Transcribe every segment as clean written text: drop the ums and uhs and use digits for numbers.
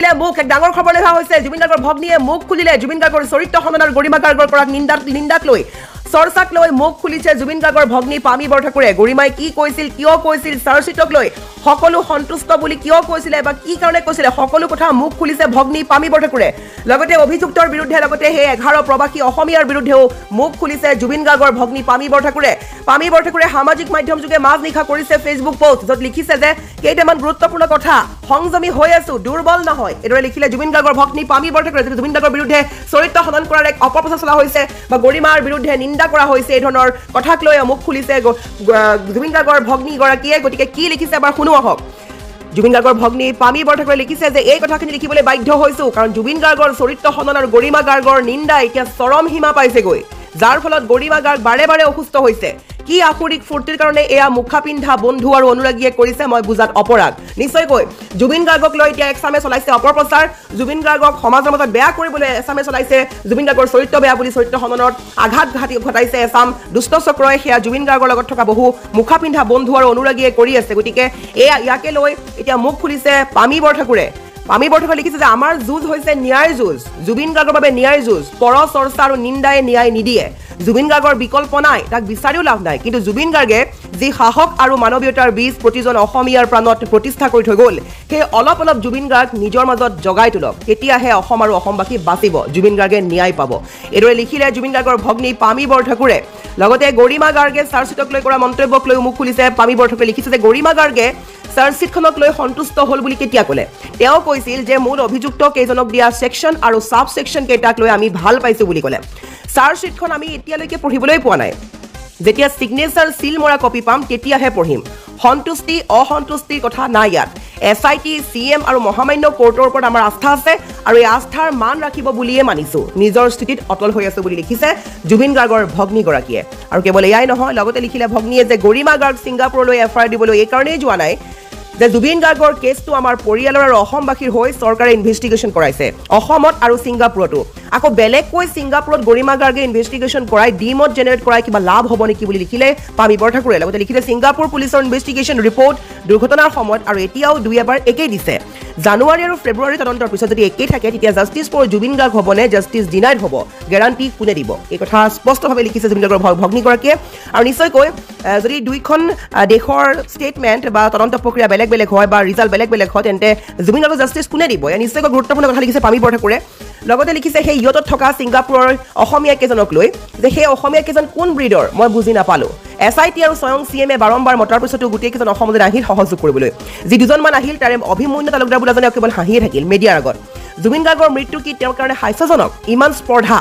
মুখ এক ডাঙৰ খবৰ লেখা হৈছে জুবিন গাৰ্গৰ ভগ্নীয়ে মুখ খুলিলে জুবিন গাৰ্গৰ চৰিত্ৰ খণ্ডনৰ গৰিমা গাৰ্গৰ পৰা নিন্দাক লৈ চৰ্চাক লৈ মুখ খুলিছে জুবিন গাৰ্গৰ ভগ্নী পামী বৰঠাকুৰে গৰিমাই কি কৈছিল কিয় কৈছিল চাৰ্চিটক লৈ সকলো সন্তুষ্ট বুলি কিয় কৈছিলে বা কি কাৰণে কৈছিলে সকলো কথা মুখ খুলিছে ভগ্নী পামী বৰঠাকুৰে লগতে অভিযুক্তৰ বিৰুদ্ধে লগতে সেই 11 প্ৰবাসী অসমীয়াৰ বিৰুদ্ধেও মুখ খুলিছে জুবিন গাৰ্গৰ ভগ্নী পামী বৰঠাকুৰে সামাজিক মাধ্যম যোগে মাজ নিশা কৰিছে ফেচবুক পোষ্ট য'ত লিখিছে যে কেইটামান গুৰুত্বপূৰ্ণ কথা সংযমী হৈ আছো দুৰ্বল নহয় এদৰে লিখিলে জুবিন গাৰ্গৰ ভগ্নী পামী বৰঠাকুৰে জুবিন গাৰ্গৰ বিৰুদ্ধে চৰিত্ৰ খনন কৰাৰ এক অপপ্ৰচাৰ চলা হৈছে বা গৰিমাৰ বিৰুদ্ধে নিন্দা কৰা হৈছে এই ধৰণৰ কথাক লৈ মুখ খুলিছে জুবিন গাৰ্গৰ ভগ্নী গৰাকীয়ে গতিকে কি লিখিছে এবাৰ শুনো আহক জুবিন গাৰ্গৰ ভগ্নী পামী বৰঠাকুৰে লিখিছে যে এই কথাখিনি লিখিবলৈ বাধ্য হৈছো কাৰণ জুবিন গাৰ্গৰ চৰিত্ৰ খনন আৰু গৰিমা গাৰ্গৰ নিন্দা এতিয়া চৰম সীমা পাইছেগৈ যাৰ ফলত গৰিমা গাৰ্গ বাৰে বাৰে অসুস্থ হৈছে কি আখৰিক ফুৰ্তিৰ কাৰণে এয়া মুখা পিন্ধা বন্ধু আৰু অনুৰাগীয়ে কৰিছে মই বুজাত অপৰাগ নিশ্চয়কৈ জুবিন গাৰ্গক লৈ এতিয়া একচামে চলাইছে অপপ্ৰচাৰ জুবিন গাৰ্গক সমাজৰ মাজত বেয়া কৰিবলৈ এচামে চলাইছে জুবিন গাৰ্গৰ চৰিত্ৰ বেয়া বুলি চৰিত্ৰ খননত আঘাত ঘটাইছে এচাম দুষ্ট চক্ৰই সেয়া জুবিন গাৰ্গৰ লগত থকা বহু মুখা পিন্ধা বন্ধু আৰু অনুৰাগীয়ে কৰি আছে গতিকে ইয়াকে লৈ এতিয়া মুখ খুলিছে পামী বৰঠাকুৰে লিখিছে যে আমাৰ যুঁজ হৈছে ন্যায় যুঁজ জুবিন গাৰ্গৰ বাবে ন্যায় যুঁজ পৰ চৰ্চা আৰু নিন্দাই ন্যায় নিদিয়ে জুবিন গাৰ্গৰ বিকল্প নাই তাক বিচাৰিও লাভ নাই কিন্তু জুবিন গাৰ্গে যি সাহস আৰু মানৱীয়তাৰ বীজ প্ৰতিজন অসমীয়াৰ প্ৰাণত প্ৰতিষ্ঠা কৰি থৈ গ'ল সেই অলপ জুবিন গাৰ্গ নিজৰ মাজত জগাই তোলক তেতিয়াহে অসম আৰু অসমবাসী বাচিব জুবিন গাৰ্গে ন্যায় পাব এইদৰে লিখিলে জুবিন গাৰ্গৰ ভগ্নী পামী বৰঠাকুৰে লগতে গৰিমা গাৰ্গে চাৰ্চিটক লৈ কৰা মন্তব্যক লৈ মুখ খুলিছে পামী বৰঠাকুৰে লিখিছে যে গৰিমা গাৰ্গে চাৰ্চিটখনক লৈ সন্তুষ্ট হ'ল বুলি কেতিয়া ক'লে তেওঁ কৈছিল যে মূল অভিযুক্ত কেইজনক দিয়া ছেকশ্যন আৰু সাব ছেকশ্যন কেইটাক লৈ আমি ভাল পাইছো বুলি ক'লে চাৰ্জশ্বিটখন আমি এতিয়ালৈকে পঢ়িবলৈ পোৱা নাই যেতিয়া সিগনেচাৰ সিল মৰা কপি পাম তেতিয়াহে পঢ়িম সন্তুষ্টি অসন্তুষ্টিৰ কথা নাই ইয়াত এছআইটি চিএম আৰু মহামান্য কোৰ্টৰ ওপৰত আমাৰ আস্থা আছে আৰু এই আস্থাৰ মান ৰাখিব বুলিয়ে মানিছো নিজৰ স্থিতিত অটল হৈ আছো বুলি লিখিছে জুবিন গাৰ্গৰ ভগ্নীগৰাকীয়ে আৰু কেৱল এয়াই নহয় লগতে লিখিলে ভগ্নীয়ে যে গৰিমা গাৰ্গ ছিংগাপুৰলৈ এফআইআৰ দিবলৈ এই কাৰণেই যোৱা নাই যে জুবিন গাৰ্গৰ কেছটো আমাৰ পৰিয়ালৰ আৰু অসমবাসীৰ হৈ চৰকাৰে ইনভেষ্টিগেশ্যন কৰাইছে অসমত আৰু ছিংগাপুৰতো আকৌ বেলেগকৈ ছিংগাপুৰত গৰিমা গাৰ্গে ইনভেষ্টিগেশ্যন কৰাই ডিমত জেনেৰেট কৰাই কিবা লাভ হ'ব নেকি বুলি লিখিলে পামী বৰঠাকুৰে লগতে লিখিলে ছিংগাপুৰ পুলিচৰ ইনভেষ্টিগেশ্যন ৰিপৰ্ট দুৰ্ঘটনাৰ সময়ত আৰু এতিয়াও দুই এবাৰ একেই দিছে জানুৱাৰী আৰু ফেব্ৰুৱাৰী তদন্তৰ পিছত যদি একেই থাকে তেতিয়া জাষ্টিছ ফৰ জুবিন গাৰ্গ হ'বনে জাষ্টিছ ডিনাইড হ'ব গেৰাণ্টি কোনে দিব এই কথা স্পষ্টভাৱে লিখিছে জুবিন গাৰ্গৰ ভগ্নীগৰাকীয়ে আৰু নিশ্চয়কৈ যদি দুইখন দেশৰ ষ্টেটমেণ্ট বা তদন্ত প্ৰক্ৰিয়া বেলেগ হয় বা ৰিজাল্ট বেলেগ হয় তেন্তে জুবিন গাৰ্গৰ জাষ্টিছ কোনে দিব এয়া নিশ্চয়কৈ গুৰুত্বপূৰ্ণ কথা লিখিছে পামী বৰঠাকুৰে লগতে লিখিছে সেই ইয়তত থকা ছিংগাপুৰৰ অসমীয়া কেইজনক লৈ যে সেই অসমীয়া কেইজন কোন ব্ৰিডৰ মই বুজি নাপালো এছআইটি আৰু স্বয়ং চিএমে বাৰম্বাৰ মতাৰ পিছতো গোটেইকেইজন অসমলৈ আহিল সহযোগ কৰিবলৈ যি দুজনমান আহিল তাৰে অভিমন্যু তালুকদাৰ বোলাজনে কেৱল হাঁহিয়ে থাকিল মিডিয়াৰ আগত জুবিন গাৰ্গৰ মৃত্যু কি তেওঁৰ কাৰণে হাস্যজনক ইমান স্পৰ্ধা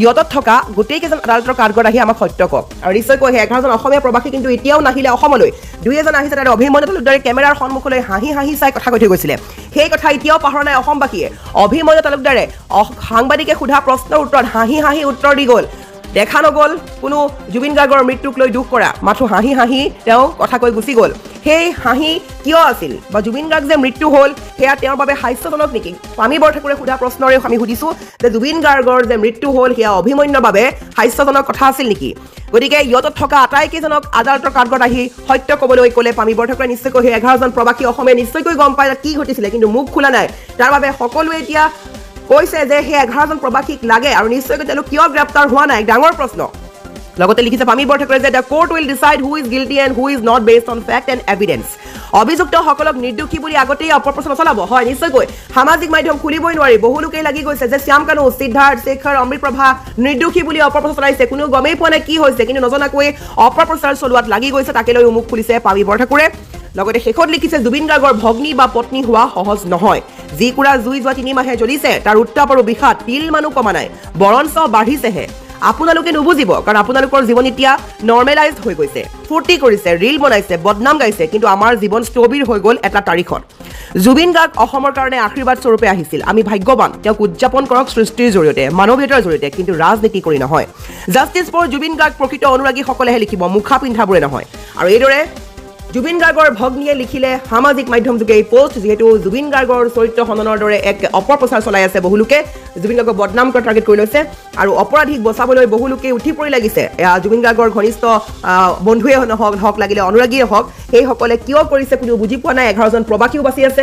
ইয়তত থকা গোটেইকেইজন আদালতৰ কাঠগড় আহি আমাক সত্য কওক আৰু নিশ্চয়কৈ সেই 11জন অসমীয়া প্ৰবাসী কিন্তু এতিয়াও নাহিলে অসমলৈ দুই এজন আহিছে তাৰে অভিমন্যু তালুকদাৰে কেমেৰাৰ সন্মুখলৈ হাঁহি চাই কথা কৈ থৈ গৈছিলে সেই কথা এতিয়াও পাহৰা নাই অসমবাসীয়ে অভিমন্যু তালুকদাৰে সাংবাদিকে সোধা প্ৰশ্নৰ উত্তৰত হাঁহি উত্তৰ দি গ'ল দেখা নগ'ল কোনো জুবিন গাৰ্গৰ মৃত্যুক লৈ দুখ কৰা মাথো হাঁহি তেওঁ কথা কৈ গুচি গ'ল সেই হাঁহি কিয় আছিল বা জুবিন গাৰ্গ যে মৃত্যু হ'ল সেয়া তেওঁৰ বাবে হাস্যজনক নেকি পামী বৰঠাকুৰে সোধা প্ৰশ্নৰে আমি সুধিছোঁ যে জুবিন গাৰ্গৰ যে মৃত্যু হ'ল সেয়া অভিমন্যুৰ বাবে হাস্যজনক কথা আছিল নেকি গতিকে ইয়তত থকা আটাইকেইজনক আদালতৰ কাঠগড়ত আহি সত্য ক'বলৈ ক'লে পামী বৰঠাকুৰে নিশ্চয়কৈ সেই 11জন প্ৰবাসী অসমীয়া নিশ্চয়কৈ গম পায় কি ঘটিছিলে কিন্তু মুখ খোলা নাই তাৰ বাবে সকলোৱে এতিয়া কৈছে যে সেই 11জন প্ৰবাসীক লাগে আৰু নিশ্চয়কৈ তেওঁলোক কিয় গ্ৰেপ্তাৰ হোৱা নাই ডাঙৰ প্ৰশ্ন লগতে লিখিছে পামী বৰঠাকুৰে যে the court will decide who is guilty and who is not based on fact and evidence অভিযুক্তসকলক নিৰ্দোষী বুলি আগতেই অপপ্ৰচাৰ চলাব হয় নিশ্চয়কৈ সামাজিক মাধ্যম খুলিবই নোৱাৰি বহু লোকেই লাগি গৈছে যে শ্যাম কানু সিদ্ধাৰ্থ শেখৰ অমৃতপ্ৰভা নিৰ্দোষী বুলি অপপ্ৰচাৰ চলাইছে কোনো গমেই পোৱা নাই কি হৈছে কিন্তু নজনাকৈ অপপ্ৰচাৰ চলোৱাত লাগি গৈছে তাকে লৈ মুখ খুলিছে পামী বৰঠাকুৰে লগতে শেষত লিখিছে জুবিন গাৰ্গৰ ভগ্নী বা পত্নী হোৱা সহজ নহয় যি কুৰা জুই যোৱা 3 মাহে জ্বলিছে তাৰ উত্তাপ আৰু বিষাদ তিল মানুহ কমা নাই বৰঞ্চ বাঢ়িছেহে আপোনালোকে নুবুজিব কাৰণ আপোনালোকৰ জীৱন এতিয়া নৰ্মেলাইজ হৈ গৈছে ফূৰ্তি কৰিছে ৰীল বনাইছে বদনাম গাইছে কিন্তু আমাৰ জীৱন স্থবিৰ হৈ গ'ল এটা তাৰিখত জুবিন গাৰ্গ অসমৰ কাৰণে আশীৰ্বাদ স্বৰূপে আহিছিল আমি ভাগ্যৱান তেওঁক উদযাপন কৰক সৃষ্টিৰ জৰিয়তে মানৱীয়তাৰ জৰিয়তে কিন্তু ৰাজনীতি কৰি নহয় জাষ্টিছ ফৰ জুবিন গাৰ্গ প্ৰকৃত অনুৰাগীসকলেহে লিখিব মুখা পিন্ধাবোৰে নহয় আৰু এইদৰে জুবিন গাৰ্গৰ ভগ্নীয়ে লিখিলে সামাজিক মাধ্যম যোগে এই পোষ্ট যেহেতু জুবিন গাৰ্গৰ চৰিত্ৰ খননৰ দৰে এক অপপ্ৰচাৰ চলাই আছে বহু লোকে জুবিন গাৰ্গক বদনাম কৰা টাৰ্গেট কৰি লৈছে আৰু অপৰাধীক বচাবলৈ বহু লোকে উঠি পৰি লাগিছে জুবিন গাৰ্গৰ ঘনিষ্ঠ বন্ধুৱে হওক লাগিলে অনুৰাগীয়ে হওক সেইসকলে কিয় কৰিছে কোনো বুজি পোৱা নাই 11জন প্ৰবাসীও বাচি আছে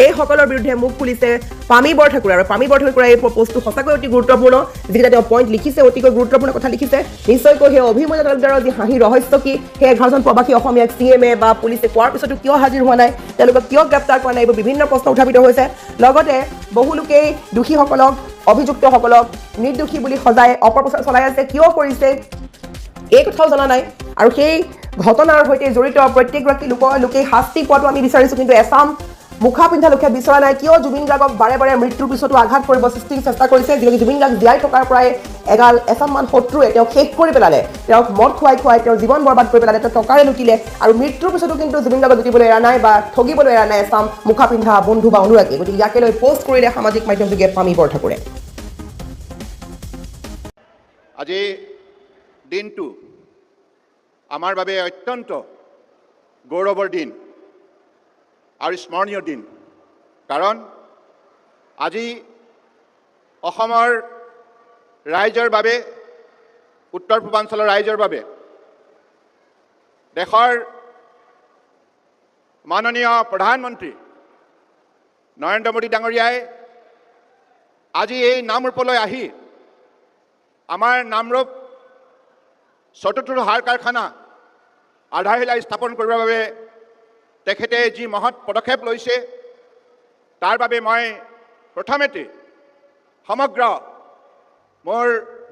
এই সকলৰ বিৰুদ্ধে মুখ খুলিছে পামী বৰঠাকুৰে আৰু পামী বৰঠাকুৰে এই পোষ্টটো সঁচাকৈ অতি গুৰুত্বপূৰ্ণ যিকেইটা তেওঁ পইণ্ট লিখিছে অতিকৈ গুৰুত্বপূৰ্ণ কথা লিখিছে নিশ্চয়কৈ সেই অভিমন্যু তালুকদাৰৰ যি হাঁহি ৰহস্য কি সেই 11জন প্ৰবাসী অসমীয়াক CMA বা পুলিচে কোৱাৰ পিছতো কিয় হাজিৰ হোৱা নাই তেওঁলোকক কিয় গ্ৰেপ্তাৰ কৰা নাই এইবোৰ বিভিন্ন প্ৰশ্ন উত্থাপিত হৈছে লগতে বহু লোকেই দোষীসকলক অভিযুক্তসকলক নিৰ্দোষী বুলি সজাই অপপ্ৰচাৰ চলাই আছে কিয় কৰিছে এই কথাও জনা নাই আৰু সেই ঘটনাৰ সৈতে জড়িত প্ৰত্যেকগৰাকী লোকেই শাস্তি পোৱাটো আমি বিচাৰিছোঁ কিন্তু এছাম মুখা পিন্ধা লোকে বিচৰা নাই কিয় জুবিন গাৰ্গক বাৰে বাৰে মৃত্যুৰ পিছতো আঘাত কৰিব সৃষ্টিৰ চেষ্টা কৰিছে যিহেতু জুবিন গাৰ্গ জীয়াই থকাৰ পৰাই এগাল এছামমান শত্ৰুৱে তেওঁক শেষ কৰি পেলালে তেওঁক মদ খুৱাই তেওঁৰ জীৱন বৰবাদ কৰি পেলালে তেওঁ টকাৰে লুটিলে আৰু মৃত্যুৰ পিছতো কিন্তু জুবিন গাৰ্গক লুটিবলৈ এৰা নাই বা ঠগিবলৈ এৰা নাই এছাম মুখা পিন্ধা বন্ধু বা অনুৰাগী গতিকে ইয়াকে লৈ পোষ্ট কৰিলে সামাজিক মাধ্যমযোগে পামী বৰঠাকুৰে আজি দিনটো আমাৰ বাবে অত্যন্ত গৌৰৱৰ দিন আৰু স্মৰণীয় দিন কাৰণ আজি অসমৰ ৰাইজৰ বাবে উত্তৰ পূৰ্বাঞ্চলৰ ৰাইজৰ বাবে দেশৰ মাননীয় প্ৰধানমন্ত্ৰী নৰেন্দ্ৰ মোদী ডাঙৰীয়াই আজি এই নামৰূপলৈ আহি আমাৰ নামৰূপ চতুৰ্থ সাৰ কাৰখানা আধাৰশিলা স্থাপন কৰিবৰ বাবে তেখেতে যি মহৎ পদক্ষেপ লৈছে তাৰ বাবে মই প্ৰথমতে সমগ্ৰ মোৰ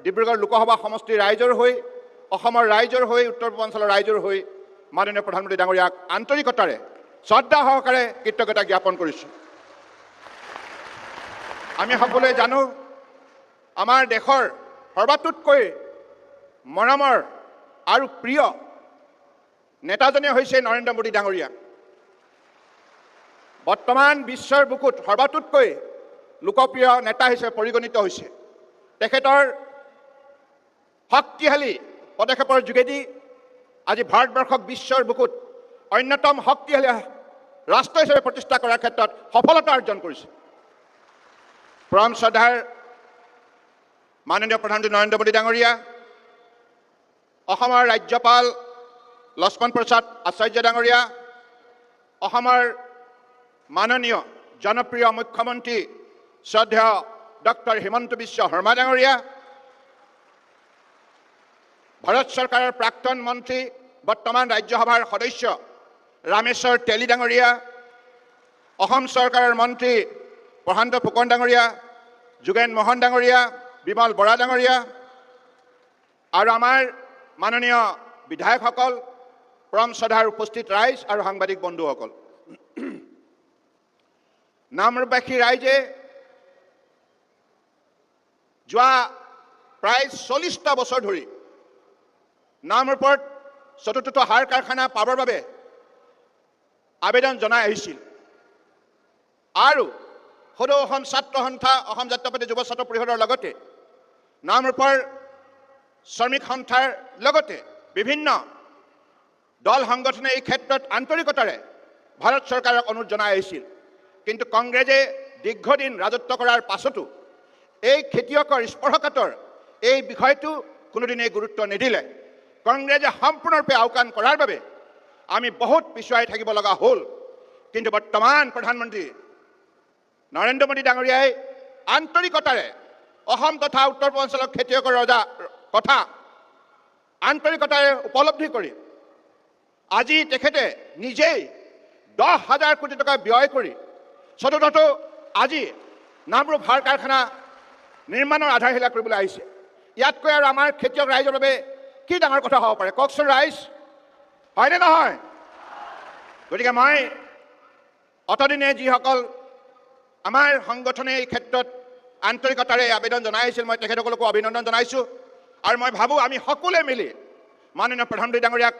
ডিব্ৰুগড় লোকসভা সমষ্টিৰ ৰাইজৰ হৈ অসমৰ ৰাইজৰ হৈ উত্তৰ পূৰ্বাঞ্চলৰ ৰাইজৰ হৈ মাননীয় প্ৰধানমন্ত্ৰী ডাঙৰীয়াক আন্তৰিকতাৰে শ্ৰদ্ধা সহকাৰে কৃতজ্ঞতা জ্ঞাপন কৰিছোঁ আমি সকলোৱে জানো আমাৰ দেশৰ সৰ্বাতোতকৈ মৰমৰ আৰু প্ৰিয় নেতাজনে হৈছে নৰেন্দ্ৰ মোদী ডাঙৰীয়া বৰ্তমান বিশ্বৰ বুকুত সৰ্বাতোতকৈ লোকপ্ৰিয় নেতা হিচাপে পৰিগণিত হৈছে তেখেতৰ শক্তিশালী পদক্ষেপৰ যোগেদি আজি ভাৰতবৰ্ষক বিশ্বৰ বুকুত অন্যতম শক্তিশালী ৰাষ্ট্ৰ হিচাপে প্ৰতিষ্ঠা কৰাৰ ক্ষেত্ৰত সফলতা অৰ্জন কৰিছে পৰম শ্ৰদ্ধাৰ মাননীয় প্ৰধানমন্ত্ৰী নৰেন্দ্ৰ মোদী ডাঙৰীয়া অসমৰ ৰাজ্যপাল লক্ষ্মণ প্ৰসাদ আচাৰ্য ডাঙৰীয়া অসমৰ মাননীয় জনপ্ৰিয় মুখ্যমন্ত্ৰী শ্ৰদ্ধেয় ডক্টৰ হিমন্ত বিশ্ব শৰ্মা ডাঙৰীয়া ভাৰত চৰকাৰৰ প্ৰাক্তন মন্ত্ৰী বৰ্তমান ৰাজ্যসভাৰ সদস্য ৰামেশ্বৰ তেলী ডাঙৰীয়া অসম চৰকাৰৰ মন্ত্ৰী প্ৰশান্ত ফুকন ডাঙৰীয়া যোগেন মোহন ডাঙৰীয়া বিমল বৰা ডাঙৰীয়া আৰু আমাৰ মাননীয় বিধায়কসকল পৰম শ্ৰদ্ধাৰ উপস্থিত ৰাইজ আৰু সাংবাদিক বন্ধুসকল নামৰূপবাসী ৰাইজে যোৱা প্ৰায় 40টা বছৰ ধৰি নামৰূপত চতুৰ্থ সাৰ কাৰখানা পাবৰ বাবে আবেদন জনাই আহিছিল আৰু সদৌ অসম ছাত্ৰ সন্থা অসম জাতীয়তাবাদী যুৱ ছাত্ৰ পৰিষদৰ লগতে নামৰূপৰ শ্ৰমিক সন্থাৰ লগতে বিভিন্ন দল সংগঠনে এই ক্ষেত্ৰত আন্তৰিকতাৰে ভাৰত চৰকাৰক অনুৰোধ জনাই আহিছিল কিন্তু কংগ্ৰেছে দীৰ্ঘদিন ৰাজত্ব কৰাৰ পাছতো এই খেতিয়কৰ স্পৰ্শকাতৰ এই বিষয়টো কোনোদিনেই গুৰুত্ব নিদিলে কংগ্ৰেছে সম্পূৰ্ণৰূপে আওকাণ কৰাৰ বাবে আমি বহুত পিছুৱাই থাকিব লগা হ'ল কিন্তু বৰ্তমান প্ৰধানমন্ত্ৰী নৰেন্দ্ৰ মোদী ডাঙৰীয়াই আন্তৰিকতাৰে অসম তথা উত্তৰ পূৰ্বাঞ্চলৰ খেতিয়কৰ ৰজা কথা আন্তৰিকতাৰে উপলব্ধি কৰি আজি তেখেতে নিজেই 10,000 কোটি টকা ব্যয় কৰি চতুৰ্থটো আজি নামৰূপ সাৰ কাৰখানা নিৰ্মাণৰ আধাৰশিলা কৰিবলৈ আহিছে ইয়াতকৈ আৰু আমাৰ খেতিয়ক ৰাইজৰ বাবে কি ডাঙৰ কথা হ'ব পাৰে কওকচোন ৰাইজ হয়নে নহয় গতিকে মই অতদিনে যিসকল আমাৰ সংগঠনে এই ক্ষেত্ৰত আন্তৰিকতাৰে আবেদন জনাই আহিছিল মই তেখেতসকলকো অভিনন্দন জনাইছোঁ আৰু মই ভাবোঁ আমি সকলোৱে মিলি মাননীয় প্ৰধানমন্ত্ৰী ডাঙৰীয়াক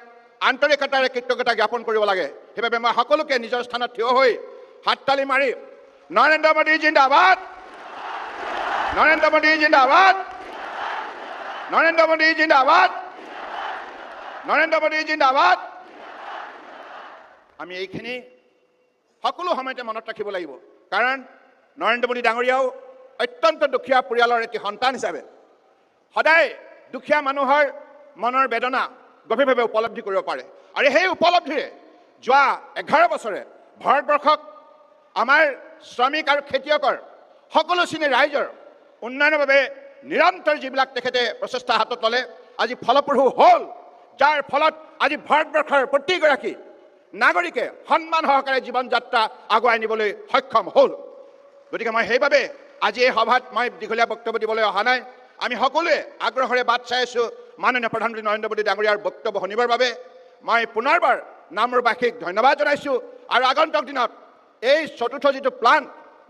আন্তৰিকতাৰে কৃতজ্ঞতা জ্ঞাপন কৰিব লাগে সেইবাবে মই সকলোকে নিজৰ স্থানত থিয় হৈ হাততালি মাৰি নৰেন্দ্ৰ মোদী জিন্দাবাদ নৰেন্দ্ৰ মোদী জিন্দাবাদ নৰেন্দ্ৰ মোদী জিন্দাবাদ নৰেন্দ্ৰ মোদী জিন্দাবাদ আমি এইখিনি সকলো সময়তে মনত ৰাখিব লাগিব কাৰণ নৰেন্দ্ৰ মোদী ডাঙৰীয়াও অত্যন্ত দুখীয়া পৰিয়ালৰ এটি সন্তান হিচাপে সদায় দুখীয়া মানুহৰ মনৰ বেদনা গভীৰভাৱে উপলব্ধি কৰিব পাৰে আৰু সেই উপলব্ধিৰে যোৱা 11 বছৰে ভাৰতবৰ্ষক আমাৰ শ্ৰমিক আৰু খেতিয়কৰ সকলো শ্ৰেণীৰ ৰাইজৰ উন্নয়নৰ বাবে নিৰন্তৰ যিবিলাক তেখেতে প্ৰচেষ্টা হাতত ল'লে আজি ফলপ্ৰসূ হ'ল, যাৰ ফলত আজি ভাৰতবৰ্ষৰ প্ৰতিগৰাকী নাগৰিকে সন্মান সহকাৰে জীৱন যাত্ৰা আগুৱাই নিবলৈ সক্ষম হ'ল। গতিকে মই সেইবাবে আজি এই সভাত মই দীঘলীয়া বক্তব্য দিবলৈ অহা নাই। আমি সকলোৱে আগ্ৰহেৰে বাট চাই আছোঁ মাননীয় প্ৰধানমন্ত্ৰী নৰেন্দ্ৰ মোদী ডাঙৰীয়াৰ বক্তব্য শুনিবৰ বাবে। মই পুনৰবাৰ নামৰবাসীক ধন্যবাদ জনাইছোঁ আৰু আগন্তুক দিনত এই চতুৰ্থ যিটো প্লান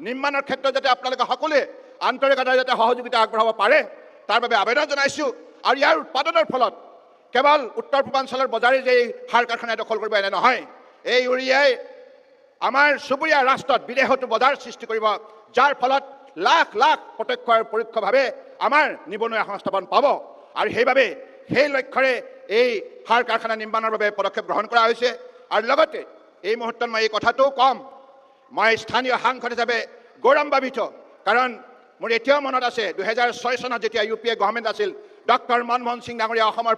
নিৰ্মাণৰ ক্ষেত্ৰত যাতে আপোনালোকে সকলোৱে আন্তৰিকতাৰে যাতে সহযোগিতা আগবঢ়াব পাৰে তাৰ বাবে আবেদন জনাইছোঁ। আৰু ইয়াৰ উৎপাদনৰ ফলত কেৱল উত্তৰ পূৰ্বাঞ্চলৰ বজাৰে যে এই সাৰ কাৰখানাই দখল কৰিব এনে নহয়, এই ইউৰিয়াই আমাৰ চুবুৰীয়া ৰাষ্ট্ৰত বিদেশতো বজাৰ সৃষ্টি কৰিব, যাৰ ফলত লাখ লাখ প্ৰত্যক্ষ আৰু পৰোক্ষভাৱে আমাৰ নিবনুৱা সংস্থাপন পাব। আৰু সেইবাবে সেই লক্ষ্যৰে এই সাৰ কাৰখানা নিৰ্মাণৰ বাবে পদক্ষেপ গ্ৰহণ কৰা হৈছে। আৰু লগতে এই মুহূৰ্তত মই এই কথাটোও ক'ম, মই স্থানীয় সাংসদ হিচাপে গৌৰৱান্বিত, কাৰণ মোৰ এতিয়াও মনত আছে 2006 চনত যেতিয়া UPA গভৰ্ণমেণ্ট আছিল, ডক্টৰ মনমোহন সিং ডাঙৰীয়া অসমৰ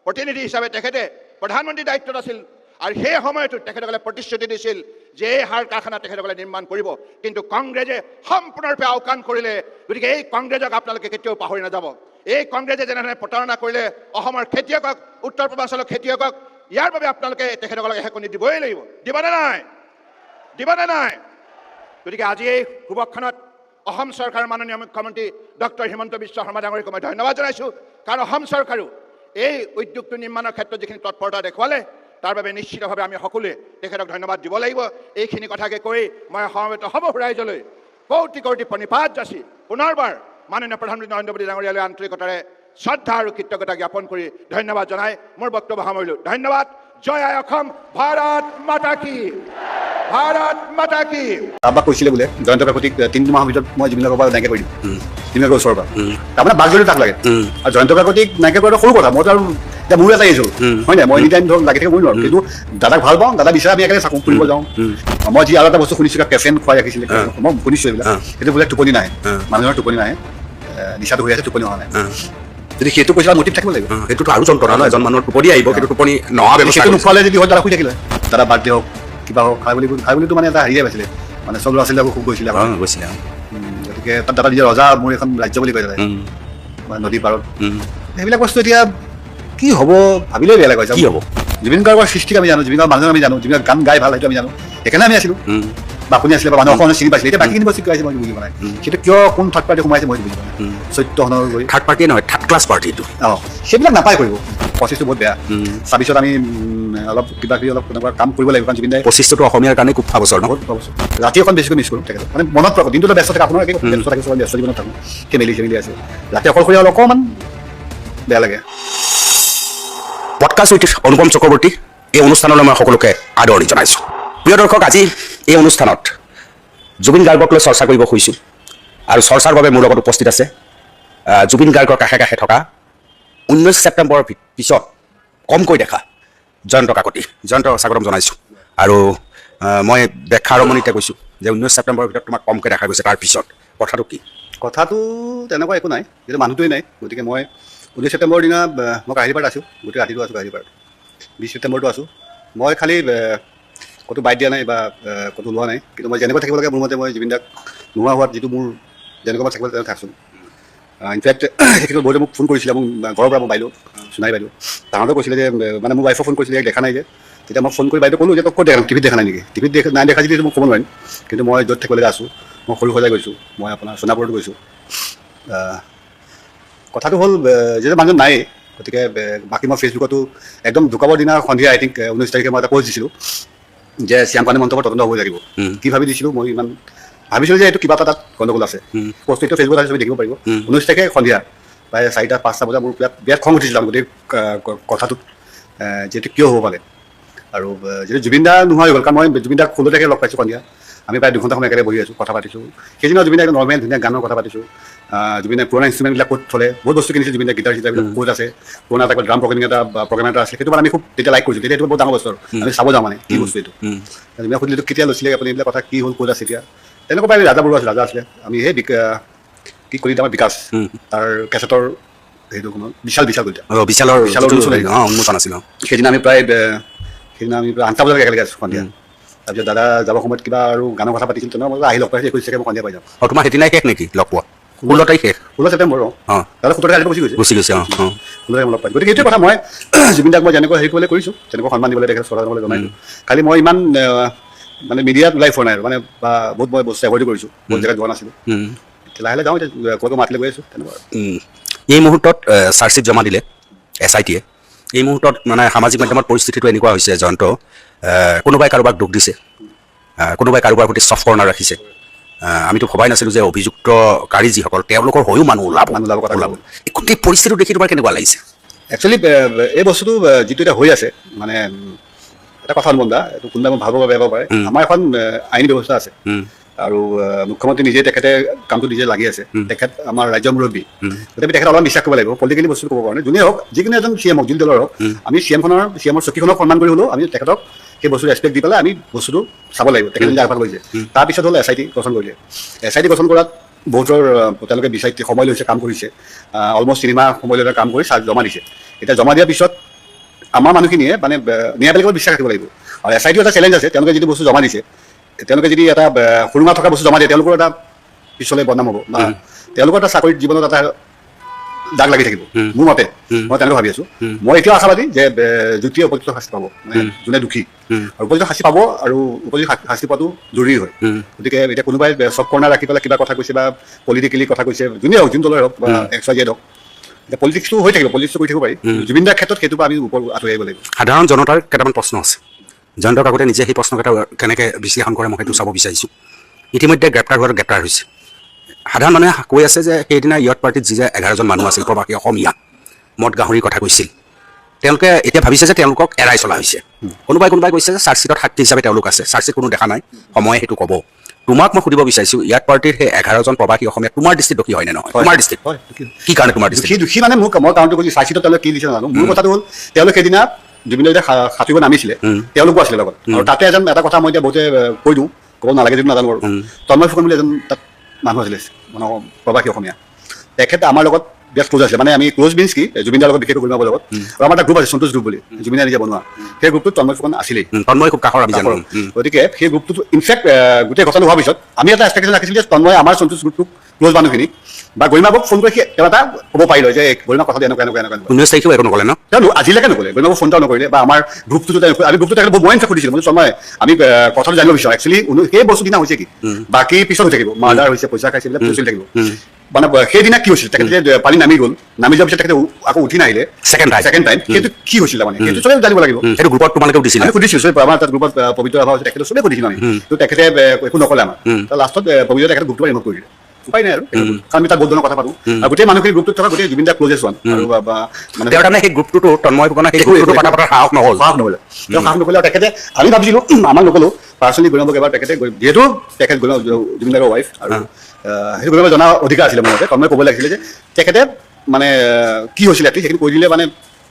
প্ৰতিনিধি হিচাপে তেখেতে প্ৰধানমন্ত্ৰীৰ দায়িত্বত আছিল। আৰু সেই সময়তো তেখেতসকলে প্ৰতিশ্ৰুতি দিছিল যে এই সাৰ কাৰখানা তেখেতসকলে নিৰ্মাণ কৰিব, কিন্তু কংগ্ৰেছে সম্পূৰ্ণৰূপে আওকাণ কৰিলে। গতিকে এই কংগ্ৰেছক আপোনালোকে কেতিয়াও পাহৰি নাযাব। এই কংগ্ৰেছে যেনেধৰণে প্ৰতাৰণা কৰিলে অসমৰ খেতিয়কক, উত্তৰ পূৰ্বাঞ্চলৰ খেতিয়কক, ইয়াৰ বাবে আপোনালোকে তেখেতসকলক হেকনি দিবই লাগিব। দিবনে নাই? দিবনে নাই? গতিকে আজি এই শুভক্ষণত অসম চৰকাৰৰ মাননীয় মুখ্যমন্ত্ৰী ডক্টৰ হিমন্ত বিশ্ব শৰ্মা ডাঙৰীয়াক মই ধন্যবাদ জনাইছোঁ, কাৰণ অসম চৰকাৰো এই উদ্যোগটো নিৰ্মাণৰ ক্ষেত্ৰত যিখিনি তৎপৰতা দেখুৱালে তাৰ বাবে নিশ্চিতভাৱে আমি সকলোৱে তেখেতক ধন্যবাদ দিব লাগিব। এইখিনি কথাকে কৈ মই সমবেত সমগ্ৰ ৰাইজলৈ কোটি কোটি প্ৰণিপাত যাচি পুনৰবাৰ মাননীয় প্ৰধানমন্ত্ৰী নৰেন্দ্ৰ মোদী ডাঙৰীয়ালৈ আন্তৰিকতাৰে শ্ৰদ্ধা আৰু কৃতজ্ঞতা জ্ঞাপন কৰি ধন্যবাদ জনাই মোৰ বক্তব্য সামৰিলোঁ। ধন্যবাদ। জয় আই অসম। ভাৰত মাতা কি, ভাৰত মাতা কি। আমাক কৈছিলে বোলে জয়ন্ত কাকতিক 3 মাহৰ ভিতৰত মই জুবিন গাৰ্গৰ পৰা নাইকিয়া কৰি দিম, জুবিন গাৰ্গৰ ওচৰৰ পৰা। তাৰমানে বাকজনী তাক লাগে। আৰু জয়ন্ত কাকতিক নাইকিয়া কৰাটো সৰু কথা, মইতো আৰু এতিয়া মোৰ এটা এইছোঁ হয় নাই, মই এনি টাইম ধৰক লাগি থাকিব নোৱাৰোঁ, কিন্তু দাদাক ভাল পাওঁ, দাদা বিচাৰে আমি একেলগে থাকোঁ, ফুৰিব যাওঁ। মই যি আৰু এটা বস্তু শুনিছোঁ, কেফেন খুৱাই ৰাখিছিলে, মই শুনিছোঁ এইবিলাক। সেইটো বোলে টোপনি নাহে, মানুহৰ টোপনি নাহে, নিচাটো হৈ আছে, টোপনি হোৱা নাই। যদি সেইটো কৈছে মটিভ থাকিব লাগিব, সেইটোতো আৰু যন্ত্ৰণা ন, এজন মানুহৰ টোপনি আহিব, কিন্তু টোপনি নহা সেইটো নোখোৱালে যদি হয় দাদা শুই থাকিলে, দাদা বাৰ্থডে হওক কিবা হওক, খাই বুলিতো মানে এটা হেৰিয়ে পাইছিলে, মানে চব ল'ৰা ছোৱালীবিলাকো খুব গৈছিলে। গতিকে তাত দাদা নিজৰ ৰজা মোৰ এখন ৰাজ্য বুলি কয় দাদা, নদী পাৰত। সেইবিলাক বস্তু এতিয়া কি হ'ব ভাবিলেই বেয়া লাগে। কি হ'ব? জুবিন গাৰ্গৰ সৃষ্টিক আমি জানো, জুবিন গাৰ্গৰ মানুহ আমি জানো, জুবিন গাৰ্গ গান গাই ভাল সেইটো আমি জানো, সেইকাৰণে আমি আছিলোঁ বা শুনি আছিলে বা মানুহ অসমত চিনি পাইছিলে। এতিয়া বাকীখিনি বস্তু শিকাইছে মই বুজি পোৱা নাই, সেইটো কিয় কোন থাৰ্ড পাৰ্টি সোমাইছে মই বুজি পোৱা নাই। চৈত্য হনৰ কৰি থাৰ্ড পাৰ্টি নহয়, থাৰ্ড ক্লাছ পাৰ্টিটো। সেইবিলাক নাপায় কৰিব, প্ৰচেছটো বহুত বেয়া। 26ত আমি অলপ কিবা কিবি অলপ তেনেকুৱা কাম কৰিব লাগিব, কাৰণ জুবিন দাই 25টো অসমীয়াৰ কাৰণে খুব ভাল বছৰ ন। ৰাতি অকণ বেছিকৈ মিছ কৰোঁ তেখেতক, মানে মনত পৰক দিনটোতো ব্যস্ত থাকে, আপোনাৰ ব্যস্ত থাকে, চব ব্যস্ত জীৱনত থাকোঁ, ফেমিলি আছে, ৰাতি অকলশৰীয়া হ'লে অকণমান বেয়া লাগে। পডকাষ্ট উইথ অনুপম চক্ৰৱৰ্তী এই অনুষ্ঠানলৈ মই সকলোকে আদৰণি জনাইছোঁ। প্ৰিয় দৰ্শক, আজি এই অনুষ্ঠানত জুবিন গাৰ্গক লৈ চৰ্চা কৰিব খুজিছোঁ, আৰু চৰ্চাৰ বাবে মোৰ লগত উপস্থিত আছে জুবিন গাৰ্গৰ কাষে কাষে থকা 19 ছেপ্টেম্বৰৰ পিছত কমকৈ দেখা জয়ন্ত কাকতি। জয়ন্ত, স্বাগতম জনাইছোঁ। আৰু মই ব্যাখ্যা আৰম্ভণিতে কৈছোঁ যে 19 ছেপ্টেম্বৰৰ ভিতৰত তোমাক কমকৈ দেখা গৈছে, তাৰ পিছত কথাটো কি? কথাটো তেনেকুৱা একো নাই, যিহেতু মানুহটোৱেই নাই। গতিকে মই 19 ছেপ্টেম্বৰৰ দিনা মই কাহিলীপাৰাত আছোঁ, গোটেই ৰাতিটো আছোঁ কাহিলীপাৰাত। 20 ছেপ্টেম্বৰটো আছোঁ। মই খালি ক'তো বাইট দিয়া নাই বা ক'তো লোৱা নাই, কিন্তু মই যেনেকৈ থাকিব লাগে মোৰ মতে মই জুবিন দাক নোহোৱা হোৱাত যিটো মোৰ যেনেকৈ মই থাকিব লাগে থাকছোঁ। ইনফেক্ট সেইখিনি বহুতে মোক ফোন কৰিছিলে, মোক ঘৰৰ পৰা মই বাইদেউ সোণাই বাইদেউ তাহাঁতেও কৈছিলে যে, মানে মোৰ ৱাইফক ফোন কৰিছিলে দেখা নাই যে, তেতিয়া মই ফোন কৰি বাইদেউ ক'লোঁ যে তই ক'ত দেখা নাই, টিভিত দেখা নাই নেকি? টিভিত নাই দেখা যদি মই ক'ব নোৱাৰিম, কিন্তু মই য'ত থাকিব লাগে আছোঁ। মই সৰু সজাই গৈছোঁ, মই আপোনাৰ সোণাপুৰতো গৈছোঁ। কথাটো হ'ল যিহেতু মানুহজন নাই, গতিকে বাকী মই ফেচবুকতো একদম ঢুকাবৰ দিনা সন্ধিয়া আই থিংক 19 তাৰিখে মই এটা পষ্ট দিছিলোঁ যে শ্যাম পানী মন্তব্য তদন্ত হ'ব লাগিব। কি ভাবি দিছিলোঁ, মই ইমান ভাবিছিলোঁ যে এইটো কিবা এটা তাত গণ্ডগোল আছে। পষ্টটো ফেচবুকত আছে, তুমি দেখিব পাৰিব। 19 তাৰিখে সন্ধিয়া প্ৰায় 4টা-5টা বজাত মোৰ বিৰাট খং উঠিছিল গোটেই কথাটোত, যিহেতু কিয় হ'ব পাৰে। আৰু যিহেতু জুবিন দা নোহোৱা হৈ গ'ল, কাৰণ মই জুবিন দাক 16 তাৰিখে লগ পাইছোঁ সন্ধিয়া, আমি প্ৰায় 2 ঘণ্টা সময় একেলগে বহি আছোঁ, কথা পাতিছোঁ। সেইদিনা জুবিন দাক নৰ্মেল ধুনীয়া গানৰ কথা পাতিছোঁ। জুবিন দাই পুৰণা ইনষ্ট্ৰুমেণ্টবিলাক ক'ত থ'লে, বহুত বস্তু কিনিছিল জুবিন দাই, গীটাৰ চিটাৰবিলাক ক'ত আছে, পুৰণা এটা ড্ৰাম প্ৰগ্ৰেম এটা আছে, সেইটো মানে আমি খুব তেতিয়া লাইক কৰিছোঁ। তেতিয়া এইটো বহুত ডাঙৰ বস্তু, আমি চাব যাওঁ মানে কি বস্তু এইটো। জুবিনে সুধিলোঁ কেতিয়া লৈছিলে আপুনি, এইবিলাক কথা কি হ'ল, ক'ত আছে এতিয়া। তেনেকুৱা পাই ৰাজা বৰুৱা আছিলে, আমি সেই কি কৰি আমাৰ বিকাশ তাৰ কেছেটৰ সেইটো বিশাল কলিতা উন্মোচন আছিল। সেইদিনা আমি প্ৰায় 8টা বজালৈকে একেলগে আছোঁ সন্ধিয়া। তাৰপিছত দাদা যাব সময়ত কিবা আৰু গানৰ কথা পাতিছিল তেনেকুৱা মই আহি লগ পাইছোঁ 21 তাৰিখে মই সন্ধিয়া পাই যাম তোমাৰ সেইদিনাই শেষ নেকি লগ পোৱা 16 তাৰিখ শেষ 16 ছেপ্টেম্বৰ দাদা 17 তাৰিখে গুচি গৈছে 16 তাৰিখে মই লগ পাইছোঁ গতিকে এইটোৱে কথা মই জুবিন দাক মই যেনেকৈ হেৰি কৰিবলৈ কৰিছোঁ তেনেকৈ সন্মান দিবলৈ তেখেতক শ্ৰদ্ধা দিবলৈ জনাইছোঁ খালি মই ইমান মানে মিডিয়াত ওলাই ফুৰা নাই আৰু মানে বা বহুত মই বস্তু এভইড কৰিছোঁ বহুত জেগাত যোৱা নাছিলোঁ লাহে লাহে যাওঁ এতিয়া ক'ৰবাত মাতিলে গৈ আছোঁ তেনেকুৱা এই মুহূৰ্তত চাৰ্জশ্বিট জমা দিলে SITয়ে এই মুহূৰ্তত মানে সামাজিক মাধ্যমত পৰিস্থিতিটো এনেকুৱা হৈছে জয়ন্ত কোনোবাই কাৰোবাক দুখ দিছে কোনোবাই কাৰোবাৰ প্ৰতি চফ্ট কৰ্ণাৰ ৰাখিছে আমিতো ভবাই নাছিলোঁ যে অভিযুক্তকাৰী যিসকল তেওঁলোকৰ হৈও মানুহ ওলাব গোটেই পৰিস্থিতিটো দেখি তোমাৰ কেনেকুৱা লাগিছে একচুৱেলি এই বস্তুটো যিটো এতিয়া হৈ আছে মানে এটা কথা অনুবন্ধা এইটো কোনোবাই মই ভাবিব বেয়া পাব পাৰে আমাৰ এখন আইনী ব্যৱস্থা আছে আৰু মুখ্যমন্ত্ৰী নিজে তেখেতে কামটো নিজে লাগি আছে তেখেত আমাৰ ৰাজ্যৰ মুৰব্বী গতিকে তেখেত অলপ বিশ্বাস কৰিব লাগিব পলিটিকেলি বস্তু ক'ব কাৰণে যোনে হওক যিকোনো এজন CM হওক যোন দলৰ হওক আমি CMৰ চকীখনক সন্মান কৰি হ'লেও আমি তেখেতক সেই বস্তু ৰেচপেক্ট দি পেলাই আমি বস্তুটো চাব লাগিব তেখেতে নিজে আগভাগ লৈছে তাৰপিছত হ'ল SIT গঠন কৰিলে SIT গঠন কৰাত বহুতৰ তেওঁলোকে বিচাৰি সময় লৈছে কাম কৰিছে অলমষ্ট 3 মাহ সময় লৈ কাম কৰি জমা দিছে এতিয়া জমা দিয়াৰ পিছত আমাৰ মানুহখিনিয়ে মানে ন্যায়পালিকাত বিশ্বাস ৰাখিব লাগিব আৰু SIT এটা চেলেঞ্জ আছে তেওঁলোকে যিটো বস্তু জমা দিছে তেওঁলোকে যদি এটা সুৰুঙা থকা বস্তু জমা দিয়ে তেওঁলোকৰ এটা পিছলৈ বদনাম হ'ব বা তেওঁলোকৰ এটা চাকৰিত জীৱনত এটা দাগ লাগি থাকিব মোৰ মতে মই তেনেকৈ ভাবি আছোঁ মই এতিয়াও আশাবাদী যে যুক্তিয়ে উপযুক্ত শাস্তি পাব মানে যোনে দুখী আৰু উপযুক্ত শাস্তি পাব আৰু উপযুক্ত শাস্তি পোৱাটো জৰুৰী হয় গতিকে এতিয়া কোনোবাই চব কৰ্ণাৰ ৰাখি পেলাই কিবা কথা কৈছে বা পলিটিকেলি কথা কৈছে যোনে হওক যোন দলৰ হওক বা XYZ হওক এতিয়া পলিটিক্সটো হৈ থাকিব পলিটিক্সটো কৰি থাকিব পাৰি জুবিন দাৰ ক্ষেত্ৰত সেইটো আমি ওপৰত আঁতৰি আহিব লাগিব সাধাৰণ জনতাৰ কেইটামান প্ৰশ্ন আছে জয়ন্তক আগতে নিজে সেই প্ৰশ্নকেইটা কেনেকৈ বিশ্লেষণ কৰে মই সেইটো চাব বিচাৰিছোঁ ইতিমধ্যে গ্ৰেপ্তাৰ হৈছে সাধাৰণ মানুহে কৈ আছে যে সেইদিনা ইয়ত পাৰ্টিত যি যে 11জন মানুহ আছিল প্ৰবাসী অসমীয়া মদ গাহৰিৰ কথা কৈছিল তেওঁলোকে এতিয়া ভাবিছে যে তেওঁলোকক এৰাই চলা হৈছে কোনোবাই কৈছে যে চাৰ্জশ্বিটত সাক্ষী হিচাপে তেওঁলোক আছে চাৰ্জশ্বিট কোনো দেখা নাই সময়ে সেইটো ক'ব তোমাক মই সুধিব বিচাৰিছোঁ ইয়াত পাৰ্টিৰ সেই 11জন প্ৰবাসী অসমীয়া তোমাৰ দৃষ্টিত দোষী হয়নে নহয় তোমাৰ দৃষ্টিত কি কাৰণে তোমাৰ দৃষ্টিত দোষী মানে মই কাৰণটো কৈছোঁ চাৰ্জশ্বিটত তেওঁলোকে কি দিছে নাজানো মোৰ কথাটো হ'ল তেওঁলোকে সেইদিনা জুবিন দাই সাঁতুৰিব নামিছিলে তেওঁলোকো আছিলে লগত আৰু তাতে এটা কথা মই এতিয়া বহুতে কৈ দিওঁ ক'ব নালাগে যদি নাজানো বাৰু তন্ময় ফুকন বুলি এজন তাত মানুহ আছিলে মানে প্ৰবাসী অসমীয়া তেখেতে আমাৰ লগত বিৰাট ক্লোজ আছিলে মানে আমি ক্লোজ মিনছ কি জুবিন দাৰ লগত বিশেষকৈ গৰিমাৰ লগত আৰু আমাৰ এটা গ্ৰুপ আছে সন্তোষ গ্ৰুপ বুলি জুবিন দাই নিজে বনোৱা সেই গ্ৰুপটোত তন্ময় ফুকন আছিলেই তন্ময় খুব কাষৰ গতিকে সেই গ্ৰুপটোত ইনফেক্ট গোটেই ঘটনা হোৱাৰ পিছত আমি এটা এক্সপেক্টেশ্যন ৰাখিছিলোঁ যে তন্ময় আমাৰ সন্তোষ গ্ৰুপটোক ক্লোজ মানুহখিনিক বা গৰিমাক ফোন কৰি তেওঁ এটা ক'ব পাৰিলে যে গৰিমা কথাটো এনেকুৱা 19 তাৰিখেও একো নক'লে ন তেওঁ আজিলৈকে নক'লে গৰিমাক ফোন এটাও নকৰিলে বা আমাৰ গ্ৰুপটোতো আমি গ্ৰুপটো তেখেতে মই ইনফেক্ট সুধিছিলোঁ মানে তন্ময় আমি কথাটো জানিব বিচাৰোঁ একচুৱেলি সেই বস্তু দিনা হৈছে কি বাকী পিছত হৈ থাকিব মাৰ্ডাৰ হৈছে পইচা খাইছে এইবিলাক চলি থাকিব মানে সেইদিনা কি হৈছিল তেখেতে যে পানী নামি গ'ল নামি যোৱাৰ পিছত তেখেতে আকৌ উঠি নাহিলে ছেকেণ্ড টাইম সেইটো কি হৈছিল মানে সেইটো চবেই জানিব লাগিব সেইটো গ্ৰুপত তোমালোকে সুধিছিলা আমি সুধিছিলোঁ চবেই আমাৰ তাত গ্ৰুপত পবিত্ৰ আভা হৈছে তেখেতে চবেই সুধিছিলোঁ আমি তো তেখেতে একো নক'লে আমাৰ লাষ্টত পবিত্ৰ তেখেতে গ্ৰুপটো ৰিমুভ কৰি দিলে উপায় নাই আৰু কাৰণ আমি তাত বহুত ধৰণৰ কথা পাতোঁ আৰু গোটেই মানুহখিনি গ্ৰুপটোত থকা গোটেই জুবিন দাৰ ক্লজেষ্ট ওৱান আৰু মানে তেওঁৰ কাৰণে সেই গ্ৰুপটোতো তন্ময় ফুকনে সেই গ্ৰুপটোতো কথা পতাৰ সাহস নহ'লে তেওঁ সাহস নকৰিলে আৰু তেখেতে আমি ভাবিছিলোঁ আমাক নক'লো পাৰ্চনেলি গৰিমাক এবাৰ তেখেতে যিহেতু তেখেত জুবিন দাৰৰ ৱাইফ আৰু সেইটো গৰিমাক জনাৰ অধিকাৰ আছিলে মোৰ মতে তন্ময় ক'ব লাগিছিলে যে তেখেতে মানে কি হৈছিলে সেইখিনি কৈ দিলে মানে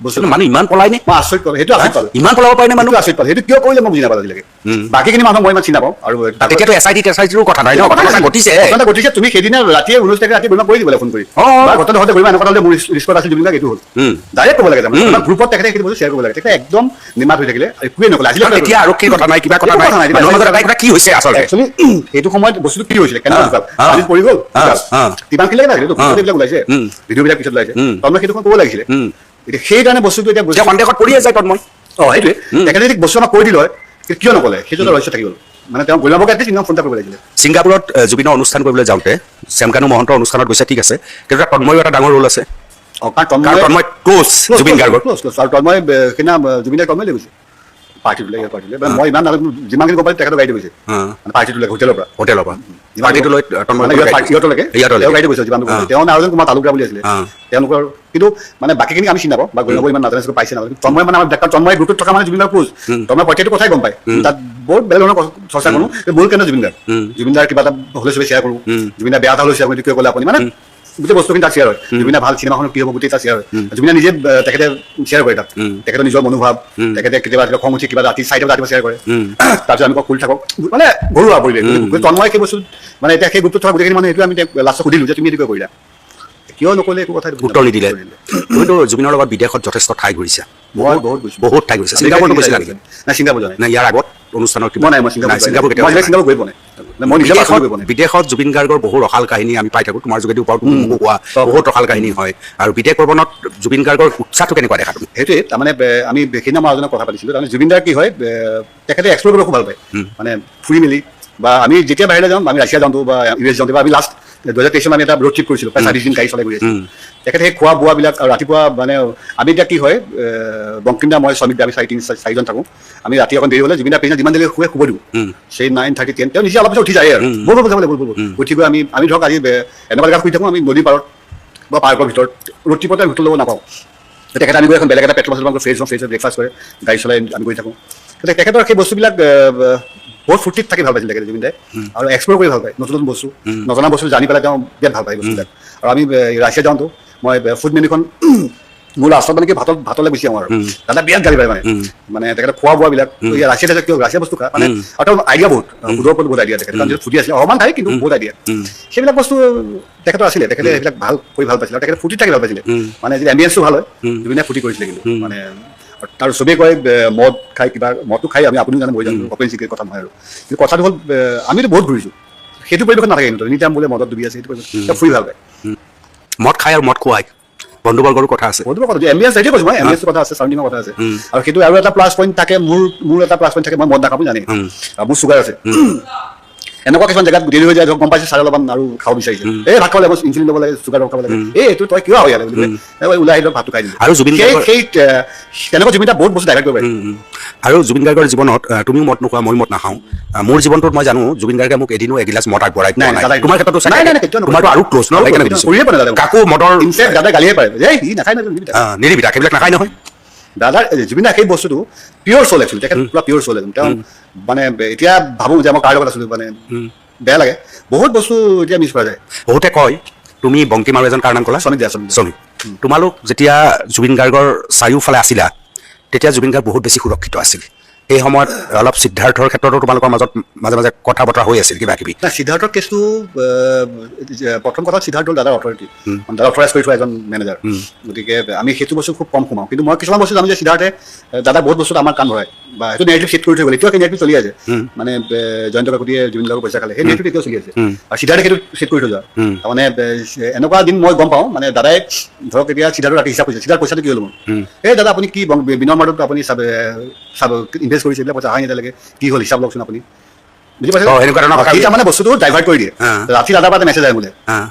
বস্তুটো মানুহ ইমান পলাই নে মই আচৰিত পালোঁ সেইটো আচৰিত পালোঁ ইমান পলাব পাৰে নে মানুহ আচৰিত পালোঁ সেইটো কিয় কৰিলে মই বুজি নাপালোঁ আজিলৈকে বাকীখিনি মানুহ মই ইমান চিনি নাপাওঁ আৰু তেতিয়াতো SITৰো কথা নাই ন কথা ঘটিছে তুমি সেইদিনা ৰাতিয়ে 19 তাৰিখে ৰাতি গৰিমাক কৰি দিবলৈ ফোন কৰি বা ঘটনা হওঁতে গৰিমা এনেকুৱা হ'লে মোৰ ৰিস্কত আছিল জুবিন দাক এইটো হ'ল ডাইৰেক্ট ক'ব লাগে আমাৰ গ্ৰুপত তেখেতে সেইটো বস্তু শ্বেয়াৰ কৰিব লাগে তেখেতে একদম নিমাত হৈ থাকিলে একোৱে নক'লে আজিলৈকে এতিয়া আৰক্ষীৰ কথা নাই কিবা কথা নাই কি হৈছে আচলতে একচুৱেলি সেইটো সময়ত বস্তুটো কি হৈছিলে কেনেকুৱা পানীত পৰি গ'ল কিমানখিনি লাগে নাছিলে এইবিলাক ওলাইছে ভিডিঅ'বিলাক পিছত ওলাইছে তন্ময় সেইটো ক'ব লাগিছিলে এতিয়া সেইকাৰণে বস্তুটো এতিয়া সন্দেহত পৰিয়ে যায় তন্ময় সেইটোৱে তেখেতে যদি বস্তু আমাক কৈ দিলে হয় কিয় নক'লে সেইটো এটা ৰহস্য থাকি গ'ল মানে তেওঁ গৰিমাক এটলিষ্ট ইমান ফোন এটা কৰিব লাগিছিলে ছিংগাপুৰত জুবিনৰ অনুষ্ঠান কৰিবলৈ যাওঁতে শ্যামকানু মহন্তৰ অনুষ্ঠানত গৈছে ঠিক আছে কিন্তু তন্ময়ৰ এটা ডাঙৰ ৰোল আছে তন্ময় ক্লোজ জুবিন গাৰ্গৰ আৰু তন্ময় সেইদিনা জুবিন দাই তন্ময় লৈ গৈছে পাৰ্টিটোলৈ মই ইমান যিমানখিনি গম পাইছোঁ তেখেতৰ গাড়ীটো গৈছে পাৰ্টিটোলৈ হোটেলৰ পৰা পাৰ্টিটো লৈ গাড়ীটো গৈছে যিমান তেওঁ আৰু এজন কুমাৰ তালুকৰা বুলি আছিলে তেওঁলোকৰ কিন্তু মানে বাকীখিনি আমি চিনি নাপাওঁ বা গৰিমাব ইমান নাজানে পাইছে নাজানে তন্ময় মানে আমাৰ তন্ময় গ্ৰুপটোত থকা মানে জুবিন দাৰ ক্লোজ তন্ময় প্ৰত্যেকটো কথাই গম পায় তাত বহুত বেলেগ ধৰণৰ চৰ্চা কৰোঁ মোৰ কেনে জুবিন দাৰ কিবা এটা হ'লে চবেই শ্বেয়াৰ কৰোঁ জুবিন দাৰ বেয়া এটা হ'লে শ্বেয়াৰ কৰোঁ কিয় ক'লে আপুনি মানে গোটেই বস্তুখিনি তাত শ্বেয়াৰ হয় জুবিনা ভাল চিনেমাখনত কি হ'ব গোটেই তাত শ্বেয়াৰ হয় জুবিনা নিজে তেখেতে শ্বেয়াৰ কৰে তাত তেখেতৰ নিজৰ মনোভাৱ তেখেতে কেতিয়াবা খং উঠি কিবা ৰাতি চাৰিটা ৰাতিপুৱা শ্বেয়াৰ কৰে তাৰপিছত আমি ফুল থাকক মানে ঘৰুৱা পৰিৱেশ তন্ময় সেই বস্তু মানে এতিয়া সেই গ্ৰুপটোত থকা গোটেইখিনি মানুহ সেইটো আমি লাষ্টত সুধিলোঁ যে তুমি এইটো কৰিলা কিয় নক'লে একো কথা উত্তৰ নিদিলে তুমিতো জুবিনৰ লগত বিদেশত যথেষ্ট ঠাই ঘূৰিছা মই বহুত গৈছোঁ, বহুত ঠাই গৈছে। ছিংগাপুৰতো গৈছিলা নেকি? নাই ছিংগাপুৰ যোৱা নাই। নাই ইয়াৰ আগত অনুষ্ঠানৰ মই নাই, মই ছিংগাপুৰ কেতিয়াও ছিংগাপুৰ গৈ পোৱা নাই। মই নিজে গৈ পোৱা নাই। বিদেশত জুবিন গাৰ্গৰ বহু ৰসাল কাহিনী আমি পাই থাকোঁ, তোমাৰ যোগেদি ওপৰত মোকো কোৱা বহুত ৰসাল কাহিনী হয়। আৰু বিদেশ ভ্ৰমণত জুবিন গাৰ্গৰ উৎসাহটো কেনেকুৱা দেখা তুমি? সেইটোৱে তাৰমানে আমি সেইদিনা মই এজনৰ কথা পাতিছিলোঁ। তাৰমানে জুবিন দাৰ কি হয়, তেখেতে এক্সপ্ল'ৰ কৰিব খুব ভাল পায়, মানে ফুৰি মেলি বা আমি যেতিয়া বাহিৰলৈ যাওঁ, আমি ৰাছিয়া যাওঁতো বা ইউএছ যাওঁতে বা আমি লাষ্ট 2023 আমি এটা ৰোড ট্ৰিপ কৰিছিলোঁ, প্ৰায় 40 দিন গাড়ী চলাই গৈ আছিলোঁ। তেখেতে সেই খোৱা বোৱাবিলাক আৰু ৰাতিপুৱা মানে আমি এতিয়া কি হয়, বংকিমদা মই শ্ৰমিক দা আমি চাৰিজন থাকোঁ। আমি ৰাতি অকণ দেৰি হ'লে জুবিন দাৰ পিছদিনা যিমান দেৰি শুব দিওঁ, সেই 9:30 10 তেওঁ নিজে অলপ পিছত উঠি যায় আৰু ব'ল যাবলৈ ব'ল উঠি গৈ আমি ধৰক আজি এনেকুৱা জেগাত শুই থাকোঁ, আমি নদীৰ পাৰত বা পাৰ্কৰ ভিতৰত ৰোড ট্ৰিপতে আমি হোটেল ল'ব নাপাওঁ। তেখেতে আমি গৈ এখন বেলেগ এটা পেট্ৰল পাম্পত ফ্ৰেছ ব্ৰেকফাষ্ট কৰে, গাড়ী চলাই আমি গৈ থাকোঁ। তেখেতৰ সেই বস্তুবিলাক বহুত ফূৰ্তিত থাকি ভাল পাইছিল তেখেতে জুবিন দাই, আৰু এক্সপ্ল'ৰ কৰি ভাল পায় নতুন নতুন বস্তু, নজনা বস্তু জানি পেলাই তেওঁ বিৰাট ভাল পায় বস্তুবিলাক। আৰু আমি ৰাছিয়া যাওঁতো মই ফুড মেনুখন মোৰ লাষ্টত মানে কি ভাতলৈ গুচি আহোঁ আৰু দাদা বিৰাট গালি পায় মানে তেখেতে খোৱা বোৱাবিলাক ৰাছিয়া কিয় ৰাছিয়া বস্তু খায় মানে, আৰু তেওঁৰ আইডিয়া বহুত সুদৰ ওপৰত বহুত আইডিয়া তেখেতে, কাৰণ যিহেতু ফুটি আছিলে অকণমান খায় কিন্তু বহুত আইডিয়া, সেইবিলাক বস্তু তেখেতৰ আছিলে। তেখেতে সেইবিলাক কৰি ভাল পাইছিলে আৰু তেখেতে ফুৰ্তিত থাকি ভাল পাইছিলে, মানে যদি এম্বিয়েন্সটো ভাল হয় জুবিনে ফুৰ্তি কৰিছিলে কিন্তু মানে। আৰু চবেই কয় মদ খাই কিবা মদটো খাই আপুনিও জানে মই জানো অপেন চিক্ৰেট কথা নহয় আৰু, কিন্তু কথাটো হ'ল আমিতো বহুত ঘূৰিছোঁ, সেইটো পৰিৱেশত নাথাকে কিন্তু এনি টাইম বোলে মদত ডুবি আছে, সেইটো পৰিৱেশ ফুৰি ভাল পায়। মদ খাই আৰু মদ খুৱাই বন্ধুবৰ্গৰো কথা আছে, এম্বিয়েন্স সেইটোৱে কৈছোঁ মই, এম্বিয়েন্সৰ কথা আছে, চাউণ্ডিঙৰ কথা আছে, আৰু সেইটো আৰু এটা প্লাছ পইণ্ট থাকে। মোৰ এটা প্লাছ পইণ্ট থাকে, মই মদ নাখাওঁ জানি, মোৰ চুগাৰ আছে। এনেকুৱা কিছুমান জেগাত দেৰি হৈ যায়, গম পাইছে চাৰে অলপমান আৰু খাব বিচাৰিছে, এই ভাত খাব লাগে, ইনচুলিন ল'ব লাগে, চুগাৰ খাব লাগে, এইটো তই কিয় হয় ওলাই আহিলে ভাতটো খাই দিলে। আৰু জুবিন সেই তেনেকুৱা জুবিন দা বহুত বস্তু ডাইৰেক্ট কৰিব পাৰে। আৰু জুবিন গাৰ্গৰ জীৱনত তুমিও মদ নোখোৱা, মই মদ নাখাওঁ, মোৰ জীৱনটোত মই জানো জুবিন গাৰ্গে মোক এদিনো এগিলাচ মদ আগবঢ়াই পোৱা নাই। তোমাৰ ক্ষেত্ৰতো তোমাৰতো আৰু ক্ল'জ ন, কাকো মদৰ দাদা গালিয়ে পাৰে যে সি নাখায় নিৰিবিটা সেইবিলাক নাখায় নহয়। দাদাৰ জুবিন দা সেই বস্তুটো পিয়ৰ চ'ল একচুৱেলি, তেখেত পুৰা পিয়ৰ চ'ল একদম। তেওঁ মানে এতিয়া ভাবোঁ যে মই কাৰ লগত আছিলোঁ, মানে বেয়া লাগে, বহুত বস্তু এতিয়া মিছ কৰা যায়। বহুতে কয় তুমি বংকিম আৰু এজন কাৰ নাম ক'লা, শ্ৰমিক, তোমালোক যেতিয়া জুবিন গাৰ্গৰ চাৰিওফালে আছিলা তেতিয়া জুবিন গাৰ্গ বহুত বেছি সুৰক্ষিত আছিল। সেই সময়ত অলপ সিদ্ধাৰ্থৰ ক্ষেত্ৰতো তোমালোকৰ মাজত মাজে মাজে কথা বতৰা হৈ আছিল কিবা কিবি। সিদ্ধাৰ্থৰ কেছটো প্ৰথম কথা, সিদ্ধাৰ্থ হ'ল দাদাৰ অথৰিটি, দাদা অথৰাইজ কৰি থোৱা এজন মেনেজাৰ, গতিকে আমি সেইটো বস্তু খুব কম সোমাওঁ। কিন্তু মই কিছুমান বস্তু জানো যে সিদ্ধাৰ্থে দাদা বহুত বস্তুত আমাৰ কাম ভৰাই বা সেইটো নেগেটিভ ছেট কৰি থৈ গ'ল, এতিয়াও সেই নেগেটিভ চলি আছে, মানে জয়ন্ত কাকতিয়ে জুবিন গাৰ্গৰ পইচা খালে, সেই নেগেটিভ এতিয়াও চলি আছে, আৰু সিদ্ধাৰ্থে সেইটো ছেট কৰি থৈ যোৱা। তাৰমানে এনেকুৱা দিন মই গম পাওঁ, মানে দাদাই ধৰক এতিয়া সিদ্ধাৰ্থৰ ৰাতি হিচাপ কৰিছে, সিদ্ধাৰ্থ পইচাটো কি হ'ল মোৰ, এই দাদা আপুনি কি বিনৰ মাৰ্টত আপুনি ইনভেষ্ট কৰিছে, এইবিলাক পইচা অহাই নিদিয়ালৈকে কি হ'ল হিচাপ লওকচোন আপুনি, বুজি পাইছে? মানে বস্তুটো ডাইভাৰ্ট কৰি দিয়ে। ৰাতি দাদাৰ পৰা মেছেজ আহে বোলে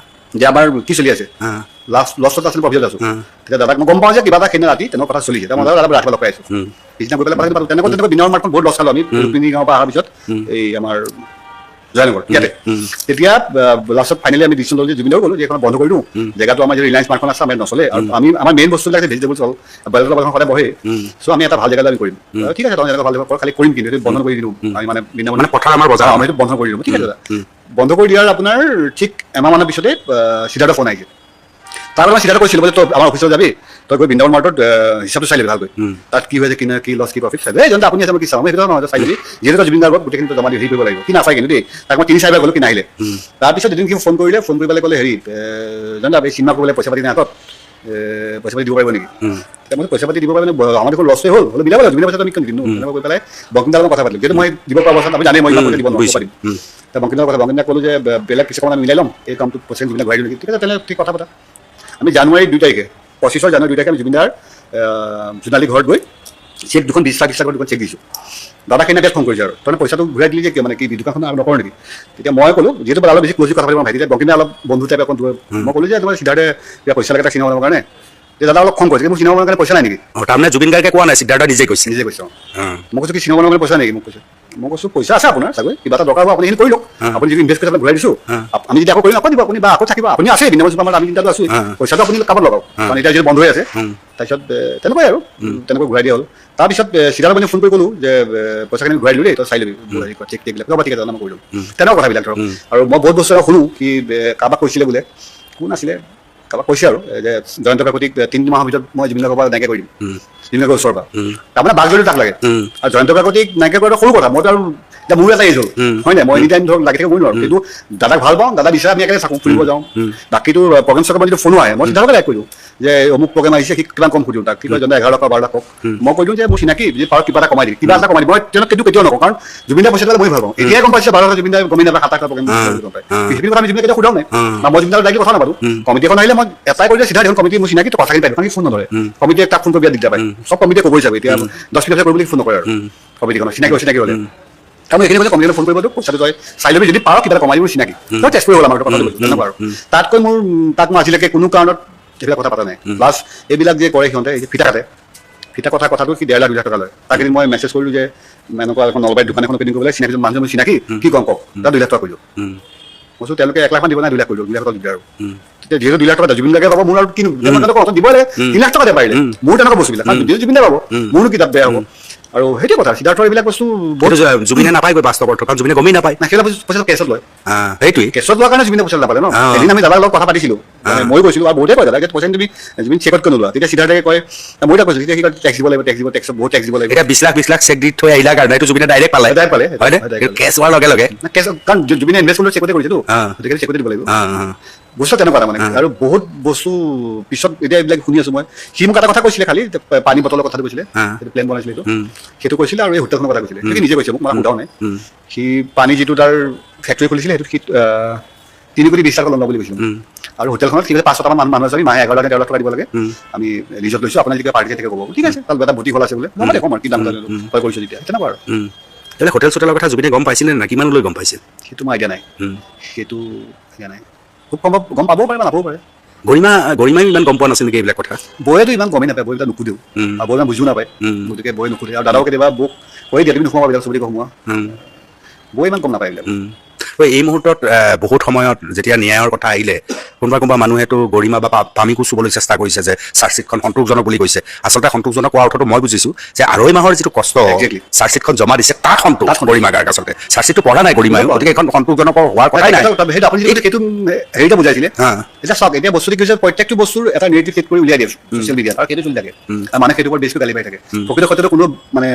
যে আমাৰ কি চলি আছে, লছত আছিলোঁ প্ৰফিটত আছোঁ, তেতিয়া দাদাক মই গম পাওঁ যে কিবা এটা সেইদিনা ৰাতি তেনেকুৱা কথা চলিছে, মই দাদা ৰাতিপুৱা লগ পাই আছোঁ, পিছদিনা গৈ পেলাই তেনেকুৱা বিনৰ মাৰ্টখন বহুত লছ খালোঁ আমি ৰুক্মিণী গাঁৱৰ পৰা অহাৰ পিছত এই আমাৰ জয়নগৰ ইয়াতে। তেতিয়া লাষ্টত ফাইনেলি আমি ডিচিশ্যন ল'লোঁ যে জুবিনদাও ক'লোঁ যে এখন বন্ধ কৰি দিওঁ, জেগাটো আমাৰ যদি ৰিলায়েন্স মাৰ্টখন আছে আমাৰ নচলে, আৰু আমি আমাৰ মেইন বস্তুবিলাক ভেজিটেবলছ হ'ল বইলৰ লগত সদায় বহে, চ' আমি এটা ভাল জেগাত আমি কৰিম, ঠিক আছে তেনেকুৱা ভাল জেগা খালি কৰিম, কিন্তু সেইটো বন্ধ কৰি দিওঁ আমি, মানে পথাৰ আমাৰ বজাৰ আমি সেইটো বন্ধ কৰি দিওঁ, ঠিক আছে দাদা। বন্ধ কৰি দিয়াৰ আপোনাৰ ঠিক এমাহমানৰ পিছতে সিদ্ধাৰ্থ ফোন আহিছে, তাৰপৰা সিদ্ধাৰ্থ কৈছিলোঁ যে তই আমাৰ অফিচত যাবি, তই গৈ বৃন্দাবন মাৰ্টত হিচাপটো চাই ল'বি ভালকৈ, তাত কি হৈছে কি লছ কি প্ৰফিট চাই এই জানো আপুনি আছে মই কি চাওঁ, মই সেইটো নহয় চাই ল'বি, যিহেতু জুবিন গাৰ্গক গোটেইখিনি জমা দি হেৰি কৰিব লাগিব, কি নাচাই কিন্তু দেই, তাক মই 3-4 বাৰ গ'লোঁ, কি নাহিলে। তাৰপিছত এদিন কি ফোন কৰিলে, ফোন কৰি পেলাই ক'লে হেৰি জানো এই চিনেমা কৰিবলৈ পইচা পাতি নাই হাতত, পইচা পাতি দিব পাৰিব নেকি, তেতিয়া মই পইচা পাতি দিব পাৰিব মানে আমাৰ দেখোন লছে হ'ল, হ'লে মিলাব লাগিব, জুবিনৰ পইচাটো আমি কিয় নিদিম, তেনেকৈ কৈ পেলাই বংকিমদাৰ লগত কথা পাতিলোঁ, যিহেতু মই দিব পৰা অৱস্থাত আমি জানেই মই ইমান পইচা দিব নোৱাৰিম, বংকিমদাৰ কথা বংকিমদাক ক'লোঁ যে বেলেগ কিছুমান আমি মিলাই ল'ম, এই কামটো পইচা জুবিনক ঘূৰাই দিওঁ নেকি, ঠিক আছে তেনেহ'লে ঠিক কথা পতা। আমি জানুৱাৰী 2 তাৰিখে 25 জানুৱাৰী 2 তাৰিখে আমি জুবিনদাৰ জোনালী ঘৰত গৈ চেক দুখন 20 লাখ দুখন চেক দিছোঁ। দাদা সেইদিনা ফোন কৰিছে আৰু তই পইচাটো ঘূৰাই দিলি যে কিয়, মানে কি দোকানখন আৰু নকৰ নেকি, তেতিয়া মই ক'লোঁ যিহেতু অলপ বেছি ক্ল'জলি কথা পাতিব ভাইটি, বংকিমদাই অলপ বন্ধু টাইপ অকণ মই ক'লোঁ যে তোমাৰ সিদ্ধাৰ্থে কিবা পইচা লাগে এটা চিনেমা বনাবৰ কাৰণে, দাদা অলপ খং কৰিছে, মোৰ চিনেমা বনাবৰ কাৰণে পইচা নাই নেকি, তাৰমানে জুবিন গাৰ্গে কোৱা নাই, সিদ্ধাৰ্থ নিজে কৈছে, মই কৈছোঁ কি চিনেমা বনাবৰ কাৰণে পইচা নেকি, মোক কৈছে, মই কৈছোঁ পইচা আছে আপোনাৰ চাগৈ, কিবা এটা দৰকাৰ হ'ব আপুনি সেইখিনি কৰি লওক, আপুনি যদি ইনভেষ্ট কৰি আপোনাক ঘূৰাই দিছোঁ, আমি যদি আকৌ কৰিম আকৌ দিব, আপুনি বা আকৌ থাকিব, আপুনি আছে বিনা আমাৰ আমি তিনিটাটো আছোঁ, পইচাটো আপুনি কামত লগাওক, কাৰণ এতিয়া যদি বন্ধ হৈ আছে। তাৰপিছত তেনেকুৱাই আৰু তেনেকৈ ঘূৰাই দিয়া হ'ল। তাৰপিছত সিদ্ধাৰ্থ ফোন কৰি ক'লোঁ যে পইচাখিনি ঘূৰাই দিলোঁ দেই, তই চাই ল'বি চেক টেকবিলাক ঠিক আছে মই কৰি ল'ম, তেনেকুৱা কথাবিলাক ধৰক। আৰু মই বহুত বস্তু শুনো কি কাৰোবাক কৈছিলে বোলে, কোন আছিলে কাৰোবাক কৈছে আৰু যে জয়ন্ত কাকতিক 3 মাহৰ ভিতৰত মই জুবিন গাৰ্গৰ পৰা নাইকিয়া কৰি দিম, জুবিন গাৰ্গৰ ওচৰৰ পৰা, তাৰমানে বাঘ যদি তাক লাগে, আৰু জয়ন্ত কাকতিক নাইকিয়া কৰাটো সৰু কথা, মইতো আৰু এতিয়া মোৰ এটা এজ হ'ল হয় নাই মই এনি টাইম ধৰক লাগি থাকিব নোৱাৰোঁ কিন্তু দাদাক ভাল পাওঁ দাদা বিচাৰে আমি একেলগে থাকোঁ ফুৰিব যাওঁ বাকীটো প্ৰগ্ৰেম চগ্ৰেম যদি ফোনো আহে মই চিধাকৈ লাইক কৰি দিওঁ যে অমুক প্ৰগ্ৰেম আহিছে সি কিমান কম সুধিওঁ তাক কি কয় যেনে 11 লাখ 12 লাখ কওক মই কৈ দিওঁ যে মোৰ চিনাকি যদি পাৰোঁ কিবা এটা কমাই দিম কিবা এটা কমাই দিম মই তেওঁক সেইটো কেতিয়াও নকওঁ কাৰণ জুবিন দাৰ পইচা মই ভাল পাওঁ এতিয়াই গম পাইছে 12 লাখ জুবিন দাই গমেই নাপায় 7 লাখ প্ৰগ্ৰেম গম পায় সেইখিনি কথা আমি জুবিন কেতিয়াও সোধাও নাই বা মই জুবিন দাৰ ডাইৰেক্ট কথা নাপাতো কমিটি এখন আহিলে মই এপ্লাই কৰি চিধা দেখোন কমিটি মোৰ চিনাকি তো কথাখিনি পাই কাৰণ ফোন নধৰে কমিটিয়ে তাক ফোন কৰি দিগদাৰ পায় চব কমিটিয়ে ক'বই যাব এতিয়া 10 মিনিট কৰিব বুলি ফোন নকৰে আৰু কমিটিখনৰ চিনাকি হ'লে আমি এইখিনি কমিটিখনে ফোন কৰিব পইচাটো তই চাই ল'বি যদি পাৰ কিবা কমাই দিব চিনাকি তই টেষ্ট কৰিব হ'ল আমাৰ কথা তেনেকুৱা আৰু তাতকৈ মোৰ তাক মই আজিলৈকে কোনো কাৰণত এইবিলাক কথা পতা নাই প্লাছ এইবিলাক যে কৰে সিহঁতে ফিটা কথাটো সি 1.5 লাখ 2 লাখ টকা লয় তাক এদিন মই মেছেজ কৰিলোঁ যে এনেকুৱা এখন নলবাৰীত দোকান এখন অপেনিং কৰিবলৈ চিনাকি মানুহজন চিনাকি কি কম কওক তাত 2 লাখ টকা কৰিলোঁ মই কৈছোঁ তেওঁলোকে 1 লাখ মান দিব নাই 2 লাখ কৰিলোঁ 2 লাখ টকা দিলে আৰু তেতিয়া যিহেতু 2 লাখ টকা জুবিন দাকে পাব মোৰ আৰু কিনো কথা দিব লাগে 3 লাখ টকা দিব পাৰিলে মোৰ তেনেকুৱা বস্তুবিলাক কাৰণ জুবিন দাই পাব মোৰো কিতাপ বেয়া হ'ব আৰু সেইটো কথা সিদ্ধাৰ্থৰ এইবিলাক বস্তু জুবিনে নাপায় গৈ বাস্তৱ অৰ্থ কাৰণ জুবিনে গমেই নাপায় না সেইবিলাক পইচা কেছত লয় সেইটোৱে কেছত লোৱাৰ কাৰণে জুবিনে পইচা নাপালে ন এদিন আমি দাদাৰ লগত কথা পাতিছিলোঁ মই কৈছিলোঁ আৰু বহুতে কয় দাদা পইচা তুমি জুবিন চেকত কিয় নোলোৱা তেতিয়া সিদ্ধাৰ্থে কয় মই কৈছোঁ তেতিয়া সি টেক্স দিব লাগিব টেক্সত বহুত টেক্স দিব লাগিব এতিয়া 20 লাখ চেক দি থৈ আহিলা কাৰণে এইটো জুবিনে ডাইৰেক্ট পালে হয়নে কেছ হোৱাৰ লগে লগে কাৰণ জুবিনে ইনভেষ্ট কৰিলে চেকতে কৰিছেতো গতিকে চেকতে দিব লাগিব বস্তু তেনেকুৱা মানে আৰু বহুত বস্তু পিছত এতিয়া এইবিলাক শুনি আছোঁ মই সি মোক এটা কথা কৈছিলে খালি পানী বটলৰ কথাটো কৈছিলে প্লেন বনাইছিলে সেইটো কৈছিলে আৰু এই হোটেলখনৰ কথা কৈছিলে সি নিজে কৈছে মোক মই সোধাও নাই সি পানী যিটো তাৰ ফেক্টৰী খুলিছিলে সেইটো সি 3 কোটি 20 লাখ লোন ল'ব বুলি কৈছিলে আৰু হোটেলখনত সি 500টামান মানুহ আছে মাহে 11 লাখ 13 লাখ টকা দিব লাগে আমি ৰিজৰ্ট লৈছোঁ আপোনাৰ যদি পাৰ্টি থাকে ক'ব ঠিক আছে তাত এটা বুটি খোলা আছে বোলে মই দেখোঁ আৰু কি দাম তই কৰিছোঁ তেতিয়া তেনেকুৱা আৰু তেতিয়াহ'লে হোটেল চোটেলৰ কথা জুবিনে গম পাইছিলে না কিমানলৈ গম পাইছিল সেইটো মই আইডিয়া নাই সেইটো আইডিয়া নাই খুব সম্ভৱ গম পাবও পাৰে বা নাপাবও পাৰে গৰিমাই ইমান গম পোৱা নাছিল নেকি এইবিলাক কথা বৌয়েতো ইমান গমেই নাপায় বৌয়ে নুসুধেও আৰু বৌয়ে ইমান বুজিও নাপায় গতিকে বৌয়ে নুসুধে আৰু দাদাও কেতিয়াবা বৌক কৈ দিয়া তুমি নোসোমাবা এইবিলাক চবতে সোমোৱা বৌয়ে ইমান গম নাপায় এইবিলাক এই মুহূৰ্তত বহুত সময়ত যেতিয়া ন্যায়ৰ কথা আহিলে কোনোবা মানুহেতো গৰিমা বা পামিকো চুবলৈ চেষ্টা কৰিছে যে চাৰ্জশ্বিটখন সন্তোষজনক বুলি কৈছে আচলতে সন্তোষজনক কোৱাৰ অৰ্থটো মই বুজিছোঁ যে 2.5 মাহৰ যিটো কষ্ট চাৰ্জশ্বিটখন জমা দিছে তাত সন্তোষ গৰিমা গাৰ্গ আচলতে চাৰ্জশ্বিটটো পঢ়া নাই গৰিমাই গতিকে এখন সন্তোষজনক হোৱাৰ কথাই নাই সেইটো আপুনি সেইটো হেৰিটা বুজাইছিলে এতিয়া চাওক এতিয়া বস্তুটো কি হৈছে প্ৰত্যেকটো বস্তুৰ এটা নেগেটিভ ছেট কৰি উলিয়াই দিয়ে ছ'চিয়েল মিডিয়াত আৰু সেইটো চলি থাকে আৰু মানুহে সেইটোৰ ওপৰত বেছি গালি পাই থাকে প্ৰকৃত সত্যটো কোনো মানে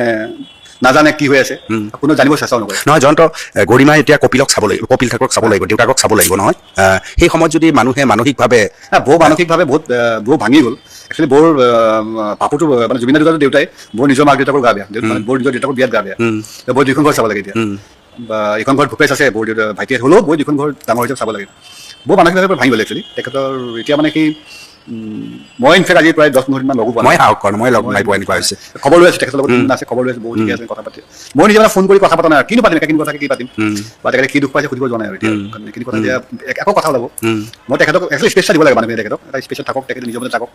নাজানে কি হৈ আছে কোনো জানিব চেষ্টাও নকৰে নহয় জয়ন্ত গৰিমাই এতিয়া কপিল ঠাকুৰক চাব লাগিব দেউতাকক চাব লাগিব নহয় সেই সময়ত যদি মানুহে মানসিকভাৱে বৌ মানসিকভাৱে বহুত বৌ ভাঙি গ'ল একচুৱেলি বৌৰ পাপুটো মানে জুবিন দাৰ দেউতাই বৌৰ নিজৰ মাক দেউতাকৰ গা বেয়া মানে বৌৰ নিজৰ দেউতাকৰ বিয়াত গা বেয়া বৌ 2খন ঘৰ চাব লাগে এতিয়া বা এইখন ঘৰত ভূপেশ আছে বৌৰ দেউতা ভাইটি হ'লেও বৌ 2খন ঘৰ ডাঙৰ হৈছে চাব লাগে বৌ মানসিকভাৱে ভাঙি গ'ল একচুৱেলি তেখেতৰ এতিয়া মানে কি মই ইনফেক্ট আজি প্ৰায় 10-15 দিনমান লগো পোৱা মই সাহস কৰা মই লগ নাই পোৱা এনেকুৱা হৈছে খবৰ লৈ আছোঁ তেখেতৰ লগত আছে খবৰ লৈ আছোঁ বহুত ঠিকে আছে কথা পাতি মই নিজে মানে ফোন কৰি কথা পতা নাই কিনো পাতিম একেখিনি কথা কি পাতিম বা তেখেতে কি দুখ পাইছে সুধিব যোৱা নাই আৰু এতিয়া এইখিনি কথা এতিয়া একো কথা ওলাব মই তেখেতক একচুৱেলি স্পেচ দিব লাগে মানুহখিনি তেখেতক এটা স্পেচত থাকক তেখেতে নিজৰ মতে থাকক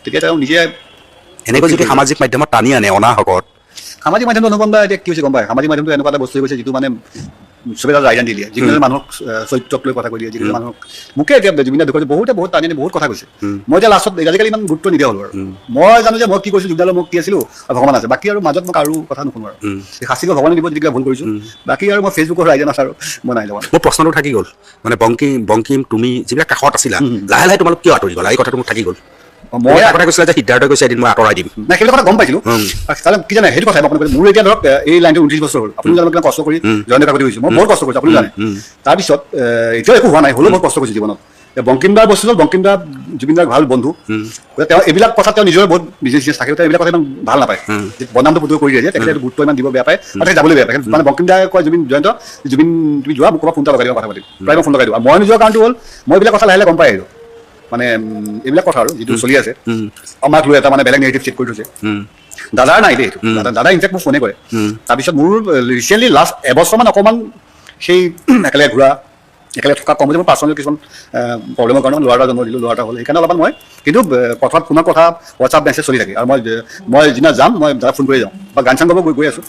তেতিয়া তেওঁ নিজে এনেকৈ যদি সামাজিক মাধ্যমত টানি আনে অনাহকত সামাজিক মাধ্যমটো অনুপম দা এতিয়া কি হৈছে গম পায় সামাজিক মাধ্যমটো এনেকুৱা এটা বস্তু হৈ গৈছে যিটো মানে চবে এটা ৰাইজান দি দিয়ে যিকোনো মানুহক চৰিত্ৰক লৈ কথা কৈ দিয়ে যিকোনো মানুহক মোকে এতিয়া জুবিন দাৰ দুখত বহুত টানি আনি বহুত কথা কৈছে মই এতিয়া লাষ্টত আজিকালি ইমান গুৰুত্ব নিদিয়া হ'লো আৰু মই জানো যে মই কি কৈছোঁ জুবিন দাৰ মোক কি আছিলোঁ আৰু ভগৱান আছে বাকী আৰু মাজত মোক আৰু কথা নুশুনো আৰু শাস্তি ভগৱানে দিব যদি কিবা ভুল কৰিছোঁ বাকী আৰু মই ফেচবুকৰ ৰাইজান আছে আৰু মই নাই লোৱা মোৰ প্ৰশ্নটো থাকি গ'ল মানে বংকিম তুমি যিবিলাক কাষত আছিলা লাহে লাহে তোমালোক কিয় আঁতৰি গ'লা এই কথাটো মোক থাকি গ'ল মই কথা কৈছিলা যে সিদ্ধাৰ্থই কৈছে এদিন মই আঁতৰাই দিম নাই সেইটো কথা গম পাইছিলোঁ কাৰণ কি জানে সেইটো কথা আপোনাক মোৰ এতিয়া ধৰক এই লাইনটো 29 বছৰ হ'ল আপুনি জানো কিমান কষ্ট কৰি জয়ন্ত কাকতি হৈছোঁ মই বহুত কষ্ট কৰিছোঁ আপুনি জানে তাৰপিছত এতিয়াও একো হোৱা নাই হ'লেও বহুত কষ্ট কৰিছোঁ জীৱনত বংকিম দাৰ বস্তু হ'ল বংকিম দা জুবিন দাৰ ভাল বন্ধু তেওঁ এইবিলাক কথা তেওঁ নিজৰ বহুত বিজনেছ থাকে তেওঁ এইবিলাক কথা ইমান ভাল নাপায় বনামটো পুতুকৈ কৰি দিয়ে যে তেখেতে গুৰুত্ব ইমান দিব বেয়া পায় আৰু তেখেতে যাবলৈ বেয়া পায় মানে বংকিম দাই কয় জুবিন তুমি যোৱা মোক ক'ৰবাত ফোন এটা লগাই দিবা কথা পাতিম প্ৰায় মই ফোন লগাই দিওঁ আৰু মই নিজৰ কাৰণটো হ'ল মই এইবিলাক কথা লাহে লাহে গম পাই আহিলোঁ মানে এইবিলাক কথা আৰু যিটো চলি আছে আমাক লৈ এটা মানে বেলেগ নেগেটিভ ছেট কৰি থৈছে দাদাৰ নাই দেই দাদা ইনফেক্ট মোক ফোনে কৰে তাৰপিছত মোৰ ৰিচেণ্টলি লাষ্ট এবছৰমান অকণমান সেই একেলগে ঘূৰা একেলগে থকা কম যে মোৰ পাৰ্চনেল কিছুমান প্ৰব্লেমৰ কাৰণে ল'ৰা এটা জন্ম দিলোঁ ল'ৰা এটা হ'ল সেইকাৰণে অলপমান মই কিন্তু কথাত ফোনৰ কথা হোৱাটছআপ মেছেজ চলি থাকে আৰু মই যিদিনা যাম মই দাদা ফোন কৰি যাওঁ বা গান চান গাব গৈ আছোঁ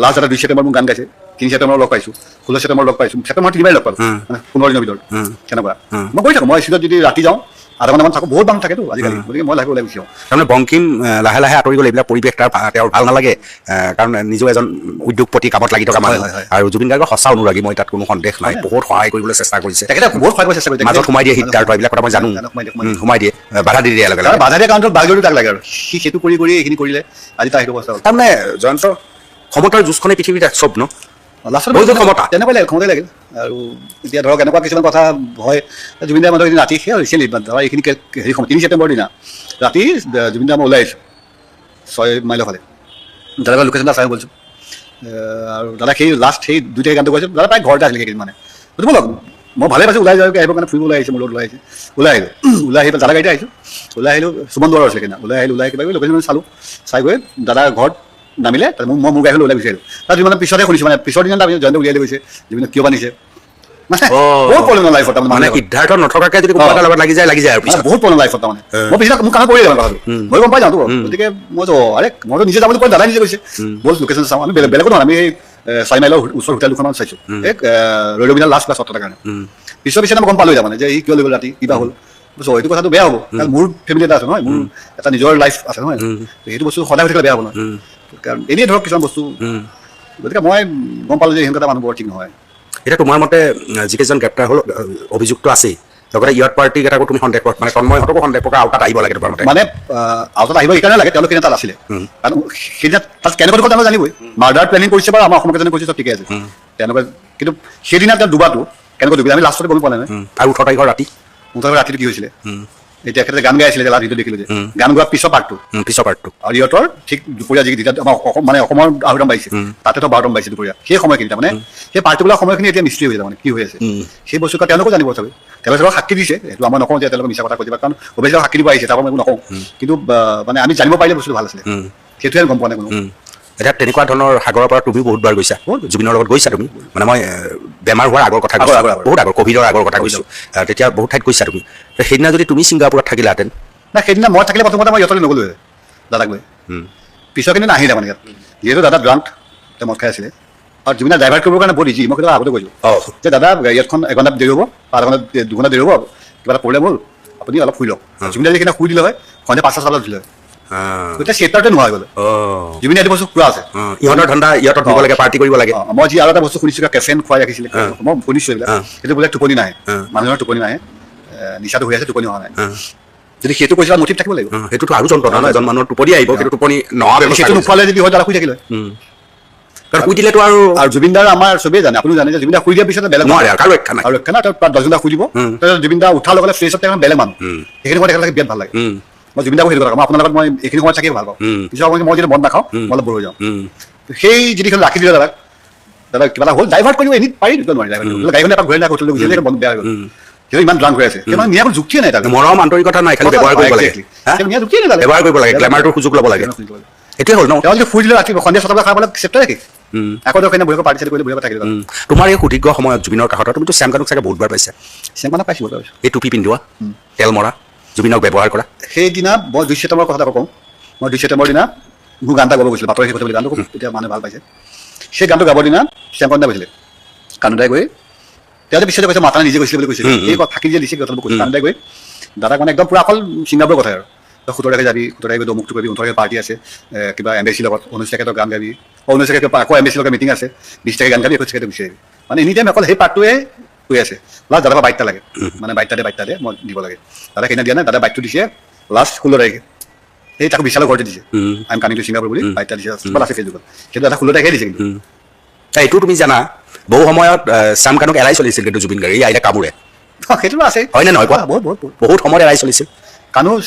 লাষ্ট এটা 2 ছেপ্টেম্বৰ মোক গান গাইছে 3 ছেপ্টেম্বৰ লগ পাইছোঁ 16 ছেপ্টেম্বৰ লগ পাইছোঁ ছেপ্টেম্বৰ 3বাৰ লগ পালোঁ মানে 15 দিনৰ ভিতৰত তেনেকুৱা মই গৈ থাকোঁ মই চিটত যদি ৰাতি যাওঁ আধা ঘণ্টামান থাকোঁ বহুত মানুহ থাকেতো আজিকালি গতিকে মই লাহে ওলাই গুচি যাওঁ তাৰমানে বংকিম লাহে লাহে আঁতৰি গ'ল এইবিলাক পৰিৱেশ তেওঁৰ ভাল নালাগে কাৰণ নিজেও এজন উদ্যোগপতি কামত লাগি থকা মানুহ আৰু জুবিন গাৰ্গৰ সঁচা অনুৰাগী মই তাত কোনো সন্দেহ নাই বহুত সহায় কৰিবলৈ চেষ্টা কৰিছে তেখেতে বহুত সহায় কৰিব চেষ্টা কৰিছে মাজত সোমাই দিয়ে সিদ্ধাৰ্থ এইবিলাক কথা মই জানো সোমাই দিয়ে বাধা দি দিয়ে লগে লগে বাধা দিয়া কাৰণটো বাগৰিও তাক লাগে আৰু সি সেইটো কৰি এইখিনি কৰিলে আজি তাৰ সেইটো অৱস্থা হ'ল তাৰমানে জয়ন্ত ক্ষমতাৰ যুঁজখনে পৃথিৱীত চব ন লাষ্টত বহুত ক্ষমতা তেনেকুৱাই লাগে ক্ষমতাই লাগিল আৰু এতিয়া ধৰক এনেকুৱা কিছুমান কথা হয় জুবিন দাৰ মানুহ ৰাতি সেই হৈছিল ধৰা এইখিনি হেৰি 3 ছেপ্টেম্বৰৰ দিনা ৰাতি জুবিন দা মই ওলাই আহিছোঁ 6 মাইলৰ ফালে দাদাৰ লোকেশ্যন চাই বলছোঁ আৰু দাদা সেই লাষ্ট সেই 2টা গানটো কৈছোঁ দাদা প্ৰায় ঘৰতে আছিলে সেইদিন মানে বুজিব লগ মই ভালে পাইছোঁ ওলাই যাওঁ আহিবৰ কাৰণে ফুৰিব ওলাই আহিছোঁ মোৰ লগত ওলাই আহিলোঁ ওলাই আহি দাদা গাড়ীতে আহিছোঁ ওলাই আহিলোঁ সুমন দুৱাৰৰ আছিলে সেইদিনা ওলাই আহিলোঁ কিবা কিবি লোকেশ্যন চালোঁ চাই গৈ দাদাৰ ঘৰত নামিলে মই মোৰ গাড়ী ওলাই গুচি আহিলোঁ তাত মানে পিছতে শুনিছোঁ মানে পিছৰ দিনা তাৰপিছত জয়ন্ত উলিয়াই গৈছে জুবিন কিয় বান্ধিছে বহুত প্ৰব্লেম লাইফত মানে সিদ্ধাৰ্থ নথকাকৈ যদি কোনোবা লগত লাগি যায় আৰু বহুত প্ৰব্লেম লাইফত তাৰমানে মই পিছত মোৰ কামত পৰি যাওঁ কথাটো মই গম পাই যাওঁ গতিকে মইতো আৰে মইতো নিজে যাবলৈ কৈ দাদাই নিজে কৈছে বল লোকেশ্যন চাওঁ আমি বেলেগো নহয় আমি এই 6 মাইলৰ ওচৰ হোটেল দুখনমান চাইছোঁ এই ৰৈৰবিনাৰ লাষ্ট ক্লাছ 7 কাৰণে পিছৰ পিছতে মই গম পালোঁ তাৰমানে যে ই কিয় লৈ গ'ল ৰাতি কিবা হ'ল এইটো কথাটো বেয়া হ'ব কাৰণ মোৰ ফেমিলি এটা আছে নহয় মোৰ এটা নিজৰ লাইফ আছে নহয় সেইটো বস্তু সদায় হৈ থাকিলে বেয়া হ'ব নহয় কাৰণ এনেই ধৰক কিছুমান বস্তু গতিকে মই গম পালোঁ যে সিহঁতে মানুহ বৰ ঠিক নহয় এতিয়া তোমাৰ মতে যিকেইজন গ্ৰেপ্তাৰ হ'ল অভিযুক্ত আছেই লগতে ইয়াত পাৰ্টিকেইটাকো তুমি সন্দেহ কৰা মানে তন্ময়হঁতকো সন্দেহ কৰা আওতাত আহিব লাগে তোমাৰ মতে মানে আওতাত আহিব এইকাৰণে লাগে তেওঁলোক তাত আছিলে কাৰণ সেইদিনা তাত কেনেকুৱা কথা তেওঁলোকে জানিবই মাৰ্ডাৰ প্লেনিং কৰিছে বাৰু আমাৰ অসমকে জানি কৰিছে চব ঠিকে আছে তেওঁলোকে কিন্তু সেইদিনা তেওঁ ডুবাটো কেনেকৈ ডুবিলে আমি লাষ্টতে গম পোৱা নাই আৰু 18 তাৰিখৰ ৰাতিটো কি হৈছিলে এতিয়া এখেতে গান গাই আছিলে লাষ্ট ভিডিঅ' দেখিলোঁ যে গান গোৱাৰ পিছৰ পাৰ্টটো আৰু ইহঁতৰ ঠিক দুপৰীয়া যেতিয়া আমাৰ মানে অসমৰ আহুৰাম পাইছে তাতেতো 12টামান পাইছে দুপৰীয়া সেই সময়খিনি তাৰমানে সেই পাৰ্টিকুলাৰ সময়খিনি এতিয়া মিস্ত্ৰী হৈ যায় মানে কি হৈ আছে সেই বস্তু তেওঁলোকো জানিব চাগে তেওঁলোকে সাক্ষী দিছে সেইটো আমাৰ নকওঁ যে তেওঁলোকে মিছা কথা কৈছে কাৰণ অৱশ্যে সাক্ষী দিব আহিছে তাৰ পৰা একো নকওঁ কিন্তু মানে আমি জানিব পাৰিলে বস্তুটো ভাল আছিলে সেইটোৱে গম পোৱা নাই কোনো এতিয়া তেনেকুৱা ধৰণৰ সাগৰৰ পৰা তুমিও বহুতবাৰ গৈছা জুবিনৰ লগত গৈছা তুমি মানে মই বেমাৰ হোৱাৰ আগৰ কথা কৈছোঁ বহুত আগৰ ক'ভিডৰ আগৰ কথা কৈছোঁ তেতিয়া বহুত ঠাইত গৈছা তুমি সেইদিনা যদি তুমি ছিংগাপুৰত থাকিলাহেঁতেন না সেইদিনা মই থাকিলে প্ৰথমতে মই ইহঁতলৈ নগ'লোঁ দাদাক লৈ পিছৰখিনি নাহিলে মানে ইয়াত যিহেতু দাদা ড্ৰাংক তেওঁ মদ খাই আছিলে আৰু জুবিনা ড্ৰাইভাৰ কৰিবৰ কাৰণে বহুত ইজি মই কেতিয়াবা আগতে কৈছোঁ যে দাদা ইয়াতখন 1 ঘণ্টা দেৰি হ'ব 1/2 ঘণ্টা 2 ঘণ্টা দেৰি হ'ব কিবা এটা প্ৰব্লেম হ'ল আপুনি অলপ শুই লওক জুবিনা যিখিনি শুই দিলে হয় সন্ধিয়া 5টা 6টা উঠিলে হয় গতিকে চেপ্টাৰতে নোহোৱা হৈ গ'ল জুবিনে এইটো বস্তু পুৰা আছে ইহঁতৰ ধান্দা ইহঁতত দিব লাগে পাৰ্টি কৰিব লাগে মই যি আৰু এটা বস্তু শুনিছোঁ কেফেন খুৱাই ৰাখিছিলে মই শুনিছোঁ এইবিলাক সেইটো বোলে টোপনি নাহে মানুহৰ টোপনি নাহে নিচাটো হৈ আছে টোপনি হোৱা নাই যদি সেইটো কৈছিল মটিভ থাকিব লাগিব সেইটোতো আৰু যন্ত্ৰণা ন এজন মানুহৰ টোপনি আহিব কিন্তু টোপনি নোহোৱা সেইটো নোখোৱালে যদি হয় দাদা শুই থাকিলে কাৰণ শুই দিলেতো আৰু জুবিনদাৰ আমাৰ চবেই জানে আপুনি জানে যে জুবিনদা শুই দিয়াৰ পিছতে বেলেগ নোৱাৰে আৰু ৰক্ষা নাই আৰু ৰক্ষা নাই তাৰ 10 ঘণ্টা শুই দিব তাৰপিছত জুবিনদা উঠাৰ লগে লগে ফ্ৰেছ হৈ তেওঁ বেলেগ মানুহ সেইখিনি সময়ত একেলগে বিৰাট ভাল লাগে মই জুবিনদাকো সেইটো কথা মই আপোনাৰ লগত মই এইখিনি সময়ত থাকিয়ে ভাল পাওঁ পিছত মই যদি মদ নাখাওঁ মই অলপ বৰ হৈ যাওঁ সেই যিখন ৰাখি দিলে দাদাক দাদা কিবা এটা হ'ল ডাইভাৰ্ট কৰিব এনি পাৰি নোৱাৰি ডাইভাৰ্ট গাড়ীখন এটা ঘূৰাই হোটেললৈ গুচি আহিলে বন্ধ বেয়া হৈ গ'ল সেইটো ইমান ড্ৰাংক হৈ আছে কিন্তু নিয়াৰ যুক্তিয়ে নাই তাক মৰম আন্তৰিকতা নাই খালি ব্যৱহাৰ কৰিব লাগে নিয়াৰ যুক্তিয়ে নাই ব্যৱহাৰ কৰিব লাগে গ্লেমাৰটোৰ সুযোগ ল'ব লাগে এইটোৱে হ'ল ন তেওঁ যদি শুই দিলে ৰাতি সন্ধিয়া 6টা বজাত খাই পেলাই চেপ্টাৰ ৰাখি আকৌ তেওঁ বহিব পাৰ্টি চাৰ্টি কৰিলে বহিব থাকিলে তোমাৰ এই সুদীৰ্ঘ সময়ত জুবিনৰ কাষত তুমিতো শ্যামকানুক চাগে বহুতবাৰ পাইছা শ্যামকানুক পাইছোঁ এই টুপি পিন্ধোৱা তেল মৰা জুবিনক ব্যৱহাৰ কৰা সেইদিনা মই 2 ছেপ্টেম্বৰৰ কথা কওঁ মই 2 ছেপ্টেম্বৰৰ দিনা মোৰ গান এটা গাব গৈছিলোঁ বাতৰি শেষ বুলি গানটো এতিয়া মানুহে ভাল পাইছে সেই গানটো গাবৰ দিনা শ্যামকানু দা গৈছিলে কানুদাই গৈ তেওঁ পিছতে কৈছে মাতা নিজে গৈছিলে বুলি কৈছিলে এই থাকি যে দিছে কথাটো কৈছে কানুদাই গৈ দাদাক মানে একদম পুৰা অকল ছিংগাপুৰৰ কথা আৰু 17 তাৰিখে যাবি 17 তাৰিখে অমুকটো কৰিবি 19 তাৰিখে পাৰ্টি আছে কিবা এম্বেচিৰ লগত 19 তাৰিখে গান গাবি 19 তাৰিখে আকৌ এম্বেচিৰ লগত মিটিং আছে 20 তাৰিখে গান গাবি 21 তাৰিখে গুচি আহিবি মানে এনি টাইম অকল সেই পাৰ্টটোৱে কৈ আছে লাষ্ট দাদাৰ বাইকটা লাগে মানে বাইকটা দে মই দিব লাগে দাদা সেইদিনা দিয়া নাই দাদা বাইকটো দিছে লাষ্ট 16 তাৰিখে সেই তাকো বিশালৰ ঘৰতে দিছে I am coming to Singapore বুলি বাইকটা দিছে আছে ফেচবুকত সেইটো দাদা 16 তাৰিখে দিছে কিন্তু এইটো তুমি জানা বহু সময়ত শ্যামকানুক এৰাই চলিছিল কিন্তু জুবিন গাৰ্গ আহিলে কামোৰে সেইটো আছে হয়নে নহয় কোৱা বহুত সময়ত এৰাই চলিছিল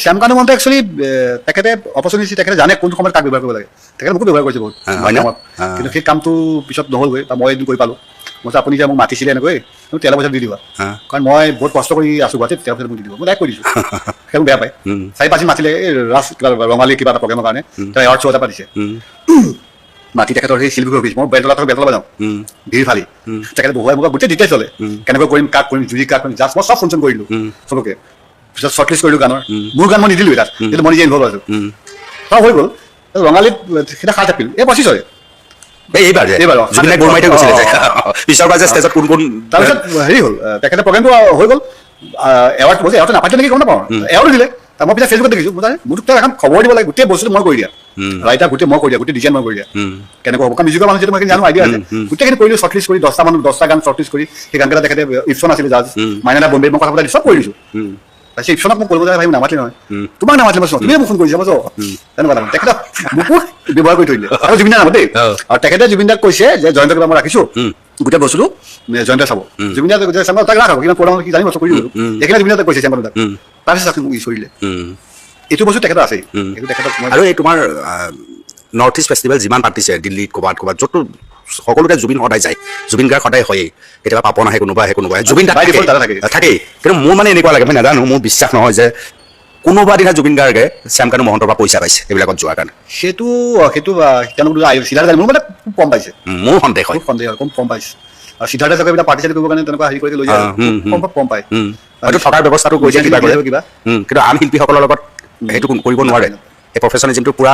শ্যামকানু মনটো একচুৱেলি তেখেতে অপৰচুনিটি তেখেতে জানে কোন সময়ত কাক ব্যৱহাৰ কৰিব লাগে তেখেতে মোকো ব্যৱহাৰ কৰিছে বহুত কিন্তু সেই কামটো পিছত নহ'লগৈ বা মই এদিন কৰি পালোঁ মই আপুনি যে মোক মাতিছিলে এনেকৈ তেলৰ পইচা দি দিবা কাৰণ মই বহুত কষ্ট কৰি আছোঁ গুৱাহাটীত তেলৰ পইচা মোক দি দিব মই ডাইৰেক্ট কৰি দিছোঁ সেইবোৰ বেয়া পায় 4-5 দিন মাতিলে এই ৰাজ কিবা ৰঙালী কিবা এটা প্ৰগ্ৰেমৰ কাৰণে তেওঁ এৱাৰ্ড শ্ব' এটা পাতিছে মাতি তেখেতৰ সেই শিল্পী অফিচ মই বেলতলা যাওঁ ভিৰ ফালি তেখেতে বহুৱাই মোক গোটেই ডিটেইলছ হ'লে কেনেকৈ কৰিম কাক কৰিম জুৰি কাক কৰিম জাষ্ট মই চব ফোন কৰিলোঁ চবকে পিছত শ্বৰ্টলিষ্ট কৰিলোঁ গানৰ মোৰ গান মই নিদিলোঁ তাত কিন্তু মই নিজে ইনভল্ভ আছোঁ চব হৈ গ'ল ৰঙালীত সেইটা খাই থাকিল এই 25 হয় তাৰপিছত হেৰি হ'ল তেখেতে প্ৰগ্ৰেমটো হৈ গ'ল এৱাৰ্ড বস্তু এৱাৰ্ডটো নাপাইছে নেকি গম নাপাওঁ এৱাৰ্ডো দিলে মই পিছত ফেচবুকত দেখিছোঁ মোক তাক এখন খবৰ দিব লাগে গোটেই বস্তুটো মই কৰি দিয়া ৰাইটাৰ গোটেই মই কৰি দিয়া গোটেই ডিজাইন মই কৰি দিয়া কেনেকুৱা হ'ব কাৰণ মিউজিকৰ মানুহ যিটো মই জানো আইডিয়া আছে গোটেইখিনি কৰিলোঁ শ্বৰ্টলিষ্ট কৰি 10টা গান শ্বৰ্টলিষ্ট কৰি সেই গানকেইটা তেখেতে ইপছন আছিলে জাজ মাইনা বম্বে মই কথা পাতি চব কৰি দিছোঁ তাৰপিছত ইপছনক মোক কৰিব ভাই নামাতিলে নহয় তোমাক নামাতিলে মই তুমি মোক ফোন কৰিছা মই তেনেকুৱা তাৰমানে তেখেতক মোকো ব্যৱহাৰ কৰি থৈ দিলে আৰু জুবিন দা নামত দেই আৰু তেখেতে জুবিন দাক কৈছে যে জয়ন্ত কিবা মই ৰাখিছোঁ গোটেই বস্তুটো জয়ন্ত চাব জুবিন দা চাব তাক ৰাখক কিমান পুৰণা কি জানিব কৰি দিলোঁ এইখিনি জুবিন দাক কৈছে চেম্বাৰ দাক তাৰপিছত মোক ইউজ কৰিলে এইটো বস্তু তেখেতৰ আছেই এইটো তেখেতক আৰু এই তোমাৰ নৰ্থ ইষ্ট ফেষ্টিভেল যিমান পাতিছে দিল্লীত ক'ৰবাত য'তো সকলোতে জুবিন সদায় যায় জুবিন গাৰ্গ সদায় হয়েই কেতিয়াবা পাপন আহে কোনোবা জুবিন থাকেই কিন্তু মোৰ মানে এনেকুৱা লাগে মই নাজানো মোৰ বিশ্বাস নহয় যে কোনোবা দিনা জুবিন গাৰ্গে শ্যামকানু মহন্তৰ পৰা পইচা পাইছে এইবিলাকত যোৱাৰ কাৰণে সেইটো চিধাৰ্থ মোৰ মানে খুব কম পাইছে মোৰ সন্দেহ হয় কম পাইছে আৰু চিধাৰ্থ চাগে এইবিলাক পাৰ্টিচিপেট কৰিবৰ কাৰণে তেনেকুৱা হেৰি কৰি লৈ যায় কম পায় হয়তো থকাৰ ব্যৱস্থাটো কৰিছে কিবা কিন্তু আন শিল্পীসকলৰ লগত সেইটো কৰিব নোৱাৰে এই প্ৰফেচনেলিজমটো পুৰা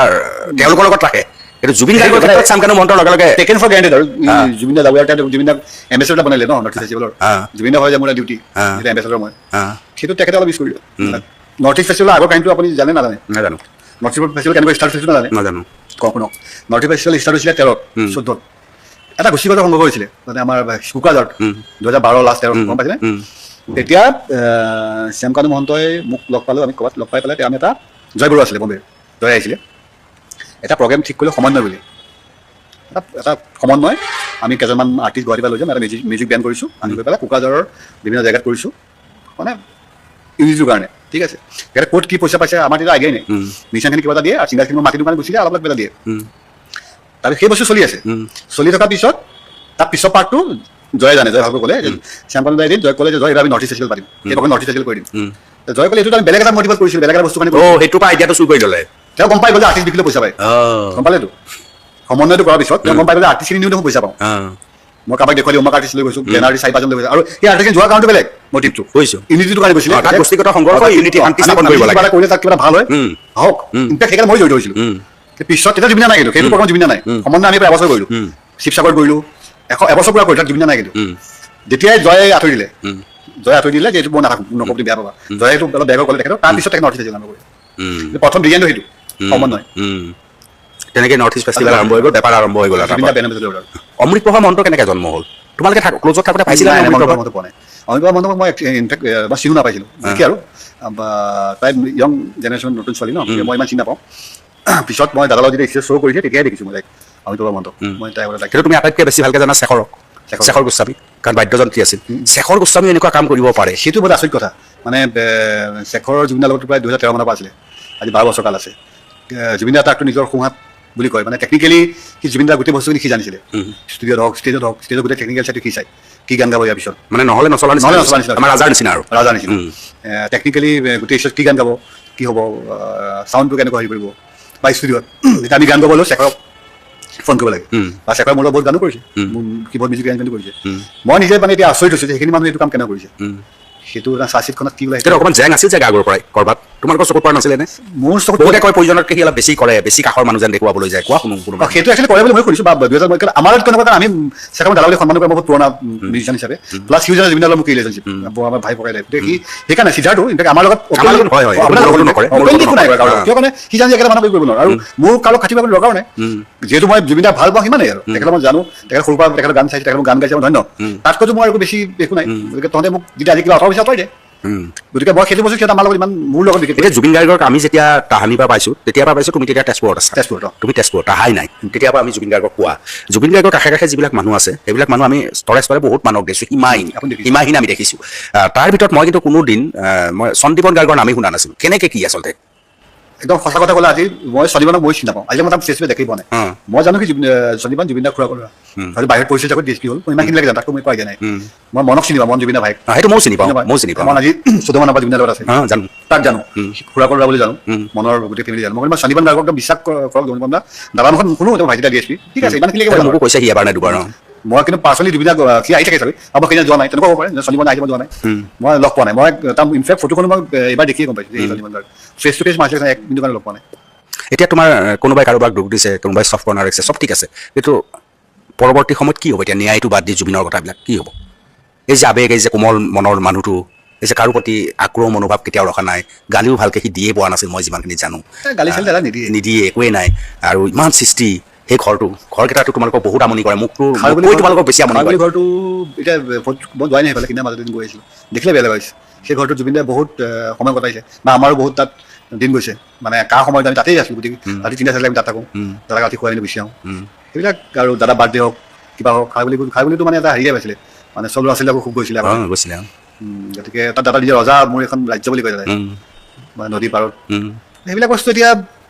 তেওঁলোকৰ লগত ৰাখে কিন্তু জুবিন গাৰ্গৰ ক্ষেত্ৰত শ্যামকানু মহন্তৰ লগে লগে টেকেন ফৰ গ্ৰাণ্টেড আৰু জুবিন দা জুবিন দা এম্বেচাডৰ বনালে ন নৰ্থ ইষ্ট ফেষ্টিভেলৰ জুবিন দা হয় যে মোৰ ডিউটি এম্বেচাডৰ মই সেইটো তেখেতে অলপ ইউজ কৰিলোঁ নৰ্থ ইষ্ট ফেষ্টিভেলৰ আগৰ কাহিনীটো আপুনি জানে নাজানো নৰ্থ ইষ্ট ফেষ্টিভেল কেনেকৈ ষ্টাৰ্ট হৈছিল নাজানো কখনো নৰ্থ ইষ্ট ফেষ্টিভেল ষ্টাৰ্ট হৈছিলে 13-14 এটা গুচিগত সংগ্ৰহ হৈছিলে মানে আমাৰ কুকাজত 2012 লাষ্ট 13 গম পাইছিলে তেতিয়া শ্যামকানু মহন্তই মোক লগ পালোঁ আমি ক'ৰবাত লগ পাই পেলাই আমি এটা জয় বৰুৱা আছিলে বম্বে জয় আহিছিলে এটা প্ৰগ্ৰেম ঠিক কৰিলোঁ সমন্বয় বুলি এটা সমন্বয় আমি কেইজনমান আৰ্টিষ্ট গুৱাহাটীৰ পৰা লৈ যাম এটা মিউজিক বেণ্ড কৰিছোঁ আনি গৈ পেলাই কুকাজৰৰ বিভিন্ন জেগাত কৰিছোঁ মানে ইউনিটিৰ কাৰণে ঠিক আছে এতিয়া ক'ত কি পইচা পাইছে আমাৰ তেতিয়া আইডিয়াই নাই মিউজিচিয়ানখিনি কিবা এটা দিয়ে আৰু ছিংগাৰখিনি মাটিৰ দোকানে গুচি যায় অলপ কিবা দিয়ে তাৰপিছত সেই বস্তু চলি আছে চলি থকাৰ পিছত তাৰ পিছৰ পাৰ্টটো জয়ে জানে জয় ভালকৈ ক'লে শ্যামকানু দাই এদিন জয় ক'লে যে জয় এইবাৰ আমি নৰ্থ ইষ্ট ফেষ্টিভেল পাতিম সেই নৰ্থ ইষ্ট ফেষ্টিভেল কৰি দিম জয় ক'লে এইটো আমি বেলেগ এটা মটিভেট কৰিছিলোঁ বেলেগ এটা বস্তু কাৰণে সেইটোৰ পৰা আইডিয়াটো চুৰ কৰি ল'লে তেওঁ গম পাই গ'লে আৰ্টিষ্ট বিকিলে পইচা পায় গম পালেতো সমন্বয়টো কৰাৰ পিছত তেওঁ গম পাই গ'লে আৰ্টিষ্টখিনি নিওঁ পইচা পাওঁ মই কাৰোবাক দেখুৱালি অমুক আৰ্টিষ্ট লৈ গৈছোঁ বেনাৰ 4-5জন লৈ গৈছোঁ আৰু সেই আৰ্টিষ্টখিনি যোৱাৰ কাৰণটো বেলেগ মটিভটো কৈছোঁ ইউনিটিটো কাৰণে গৈছিলে গোষ্ঠীগত সংঘৰ্ষ ইউনিটি শান্তি স্থাপন কৰিব লাগে কৰিলে তাত কিবা ভাল হয় হওক ইনফেক্ট সেইকাৰণে মই জড়িত হৈছিলোঁ পিছত তেতিয়া জুবিনা নাই কিন্তু সেইটো প্ৰগ্ৰাম জুবিনা নাই সমন্বয় আমি প্ৰায় এবছৰ কৰিলোঁ শিৱসাগৰ কৰিলোঁ এবছৰ পৰা কৰিলোঁ তাত জুবিনা নাই কিন্তু যেতিয়াই জয়ে আঁতৰি দিলে যে এইটো মই নাথাকোঁ নকওঁ বেয়া পাবা জয়ে সেইটো অলপ বেয়া ক'লে তেখেতক তাৰপিছত তেখেত নৰ্থ ইষ্ট ফেষ্টিভেল কৰি প্ৰথম বিজ্ঞানটো সেইটো সমন্বয় তেনেকৈ নৰ্থ ইষ্ট ফেষ্টিভেল আৰম্ভ হৈ গ'ল বেপাৰ আৰম্ভ হৈ গ'ল অমৃত প্ৰভা মহন্ত কেনেকৈ জন্ম হ'ল তোমালোকে ক্লজত থাকোঁতে পাইছিলা অমৃত প্ৰভা মহন্তক মই ইনফেক্ট মই চিনি নাপাইছিলোঁ কি আৰু তাই য়ং জেনেৰেশ্যন নতুন ছোৱালী ন মই ইমান চিনি নাপাওঁ পিছত মই দাদাৰ লগত যেতিয়া শ্ব' কৰিছে তেতিয়াই দেখিছোঁ মই তাইক অমৃত প্ৰভা মহন্তক মই তাই কিন্তু তুমি আটাইতকৈ বেছি ভালকৈ জানা শেখৰ গোস্বামী কাৰণ বাদ্যযন্ত্ৰী আছিল শেখৰ গোস্বামী এনেকুৱা কাম কৰিব পাৰে সেইটো বৰ আচৰিত কথা মানে শেখৰৰ জুবিনৰ লগত প্ৰায় 2013 মানৰ পৰা আছিলে আজি 12 বছৰ কাল আছে জুবিন দা তাকটো নিজৰ সোঁহাত বুলি কয় মানে টেকনিকেলি সি জুবিন দাৰ গোটেই বস্তুখিনি সি জানিছিলে ষ্টুডিঅ'ত হওক ষ্টেজত গোটেই টেকনিকেল চাইটো সি চাই কি গান গাব ইয়াৰ পিছত মানে নহ'লে নচলা আমাৰ ৰাজাৰ নিচিনা আৰু ৰাজাৰ নিচিনা টেকনিকেলি গোটেই ষ্টেজত কি গান গাব কি হ'ব চাউণ্ডটো কেনেকুৱা হেৰি কৰিব বা ষ্টুডিঅ'ত যেতিয়া আমি গান গাব হ'লেও শেখৰক ফোন কৰিব লাগে বা শেখৰে মোৰ লগত বহুত গানো কৰিছে কিবৰ্ড মিউজিক এৰেঞ্জমেণ্টো কৰিছে মই নিজে মানে এতিয়া আচৰিত হৈছোঁ যে সেইখিনি মানুহে এইটো কাম কেনেকৈ কৰিছে সেইটো চাৰ্চিটখনত কি ওলাইছে অকণমান জেং আছিল চাগে আগৰ পৰাই ক'ৰবাত তোমালোকৰ চকুত পৰা নাছিলে নে মোৰ চকুত বহুতে কয় প্ৰয়োজনতকৈ সি অলপ বেছি কৰে বেছি কাষৰ মানুহ যেন দেখুৱাবলৈ যায় কোৱা শুনো সেইটো একচুৱেলি কৰে বুলি মই শুনিছোঁ বা 2000 আমাৰ কেনেকুৱা আমি শেখৰ দাদা বুলি সন্মান কৰা বহুত পুৰণা মিউজিচিয়ান হিচাপে প্লাছ সিও জানে জুবিনৰ লগত মোক ৰিলেশ্যনশ্বিপ আমাৰ ভাই পকাই লাগে সি সেইকাৰণে চিধাৰটো ইনফেক্ট আমাৰ লগত কিয় কাৰণে সি জানি একেটা মানুহ কৰিব নোৱাৰো আৰু মোৰ কাৰো খাটিব দৰকাৰ নাই যিহেতু মই জুবিন দা ভাল পাওঁ সিমানেই আৰু তেখেতক মই জানো তেখেত সৰুৰ পৰা তেখেতৰ গান চাইছে তেখেতৰ গান গাইছে মই ধন্য তাতকৈতো মই আৰু বেছি একো নাই গতিকে তহঁতে মোক যেতিয়া আজি কিবা অথবা বিচাৰ তই দে গতিকে মই সেইটো বস্তু আমাৰ লগত ইমান মোৰ লগত এতিয়া জুবিন গাৰ্গক আমি যেতিয়া তাহানিৰ পৰা পাইছোঁ তেতিয়াৰ পৰা পাইছোঁ তুমি তেতিয়া তেজপুৰত আছা তুমি তেজপুৰত আহাই নাই তেতিয়াৰ পৰা আমি জুবিন গাৰ্গক কোৱা জুবিন গাৰ্গৰ কাষে কাষে যিবিলাক মানুহ আছে সেইবিলাক মানুহ আমি স্তৰে স্তৰে বহুত মানুহক দেখিছোঁ ইমাহীন আমি দেখিছোঁ তাৰ ভিতৰত মই কিন্তু কোনো দিন মই সন্দীপন গাৰ্গৰ নামেই শুনা নাছিলোঁ কেনেকৈ কি আচলতে একদম সঁচা কথা ক'লে আজি মই সন্দীপনক মই চিনি নাপাওঁ আজি মই তাৰ ফেচবুক দেখি পোৱা নাই মই জানো কি সন্দীপন জুবিন দা খুৰা কৰা হয়তো বাহিৰত পৰিছিল চাগৈ ডিএছপি হ'ল মই ইমানখিনি লাগে জানো তাকো মই কোৱা নাই মই মনক চিনি পাওঁ মন জুবিন দা ভাইক সেইটো ময়ো চিনি পাওঁ মই আজি 14 মানৰ পৰা জুবিন দাৰ লগত আছে জানো তাক জানো খুৰা কৰা বুলি জানো মনৰ গোটেই ফেমিলি জানো মই সন্দীপন গাৰ্গক একদম বিশ্বাস কৰক জুবিন দা দাদাৰ মুখত শুনো তেওঁ ভাইটিটা ডিএছপি ঠিক আছে ইমানখিনি মোকো কৈছে সি এবাৰ নাই দুবাৰ মই কিন্তু পাৰ্চনেলি জুবিন দা সি আহি থাকে চাগৈ আৰু সেইদিনা যোৱা নাই তেনেকুৱা হ'ব পাৰে সন্দীপন আহি যোৱা নাই মই লগ পোৱা নাই মই তাৰ ইনফেক্ট ফটোখন মই এইবাৰ দেখিয়ে গম পাইছোঁ এই Sandipan Garg face to face মাৰিছিলে এক মিনিটৰ কাৰণে লগ পোৱা নাই এতিয়া তোমাৰ কোনোবাই কাৰোবাক দুখ দিছে কোনোবাই চফ্ট কৰ্ণাৰ ৰাখিছে চব ঠিক আছে কিন্তু পৰৱৰ্তী সময়ত কি হ'ব এতিয়া ন্যায়টো বাদ দি জুবিনৰ কথাবিলাক কি হ'ব এই যে আৱেগ এই যে কোমল মনৰ মানুহটো এই যে কাৰো প্ৰতি আক্ৰমণ মনোভাৱ কেতিয়াও ৰখা নাই গালিও ভালকৈ সি দিয়ে পোৱা নাছিল মই যিমানখিনি জানো গালি চালি দাদা নিদিয়ে একোৱেই নাই আৰু ইমান সৃষ্টি সেই ঘৰকেইটাতো তোমালোকক বহুত আমনি কৰে, মোকতো তোমালোকক বেছি আমনি কৰে। ঘৰটো এতিয়া মই যোৱাই নাই সেইফালে, কিনা মাজতে গৈ আহিছিলোঁ, দেখিলে বেয়া লগা হৈছে। সেই ঘৰটোত জুবিন দাই বহুত সময় কটাইছে, বা আমাৰো বহুত তাত দিন গৈছে, মানে কাৰ সময়ত আমি তাতেই আছিলোঁ, গতিকে ৰাতি 3-4 আমি তাত থাকোঁ, দাদাক ৰাতি খুৱাই আনি গুচি আহোঁ, সেইবিলাক। আৰু দাদা বাৰ্থডে হওক কিবা হওক, খাই বুলিতো মানে এটা হেৰিয়ে পাইছিলে, মানে চব ল'ৰা ছোৱালীবিলাকো খুব গৈছিলে। গতিকে তাত দাদা নিজৰ ৰজা মোৰ এখন ৰাজ্য বুলি কয় দাদাই, মানে নদী পাৰত। সেইবিলাক বস্তু এতিয়া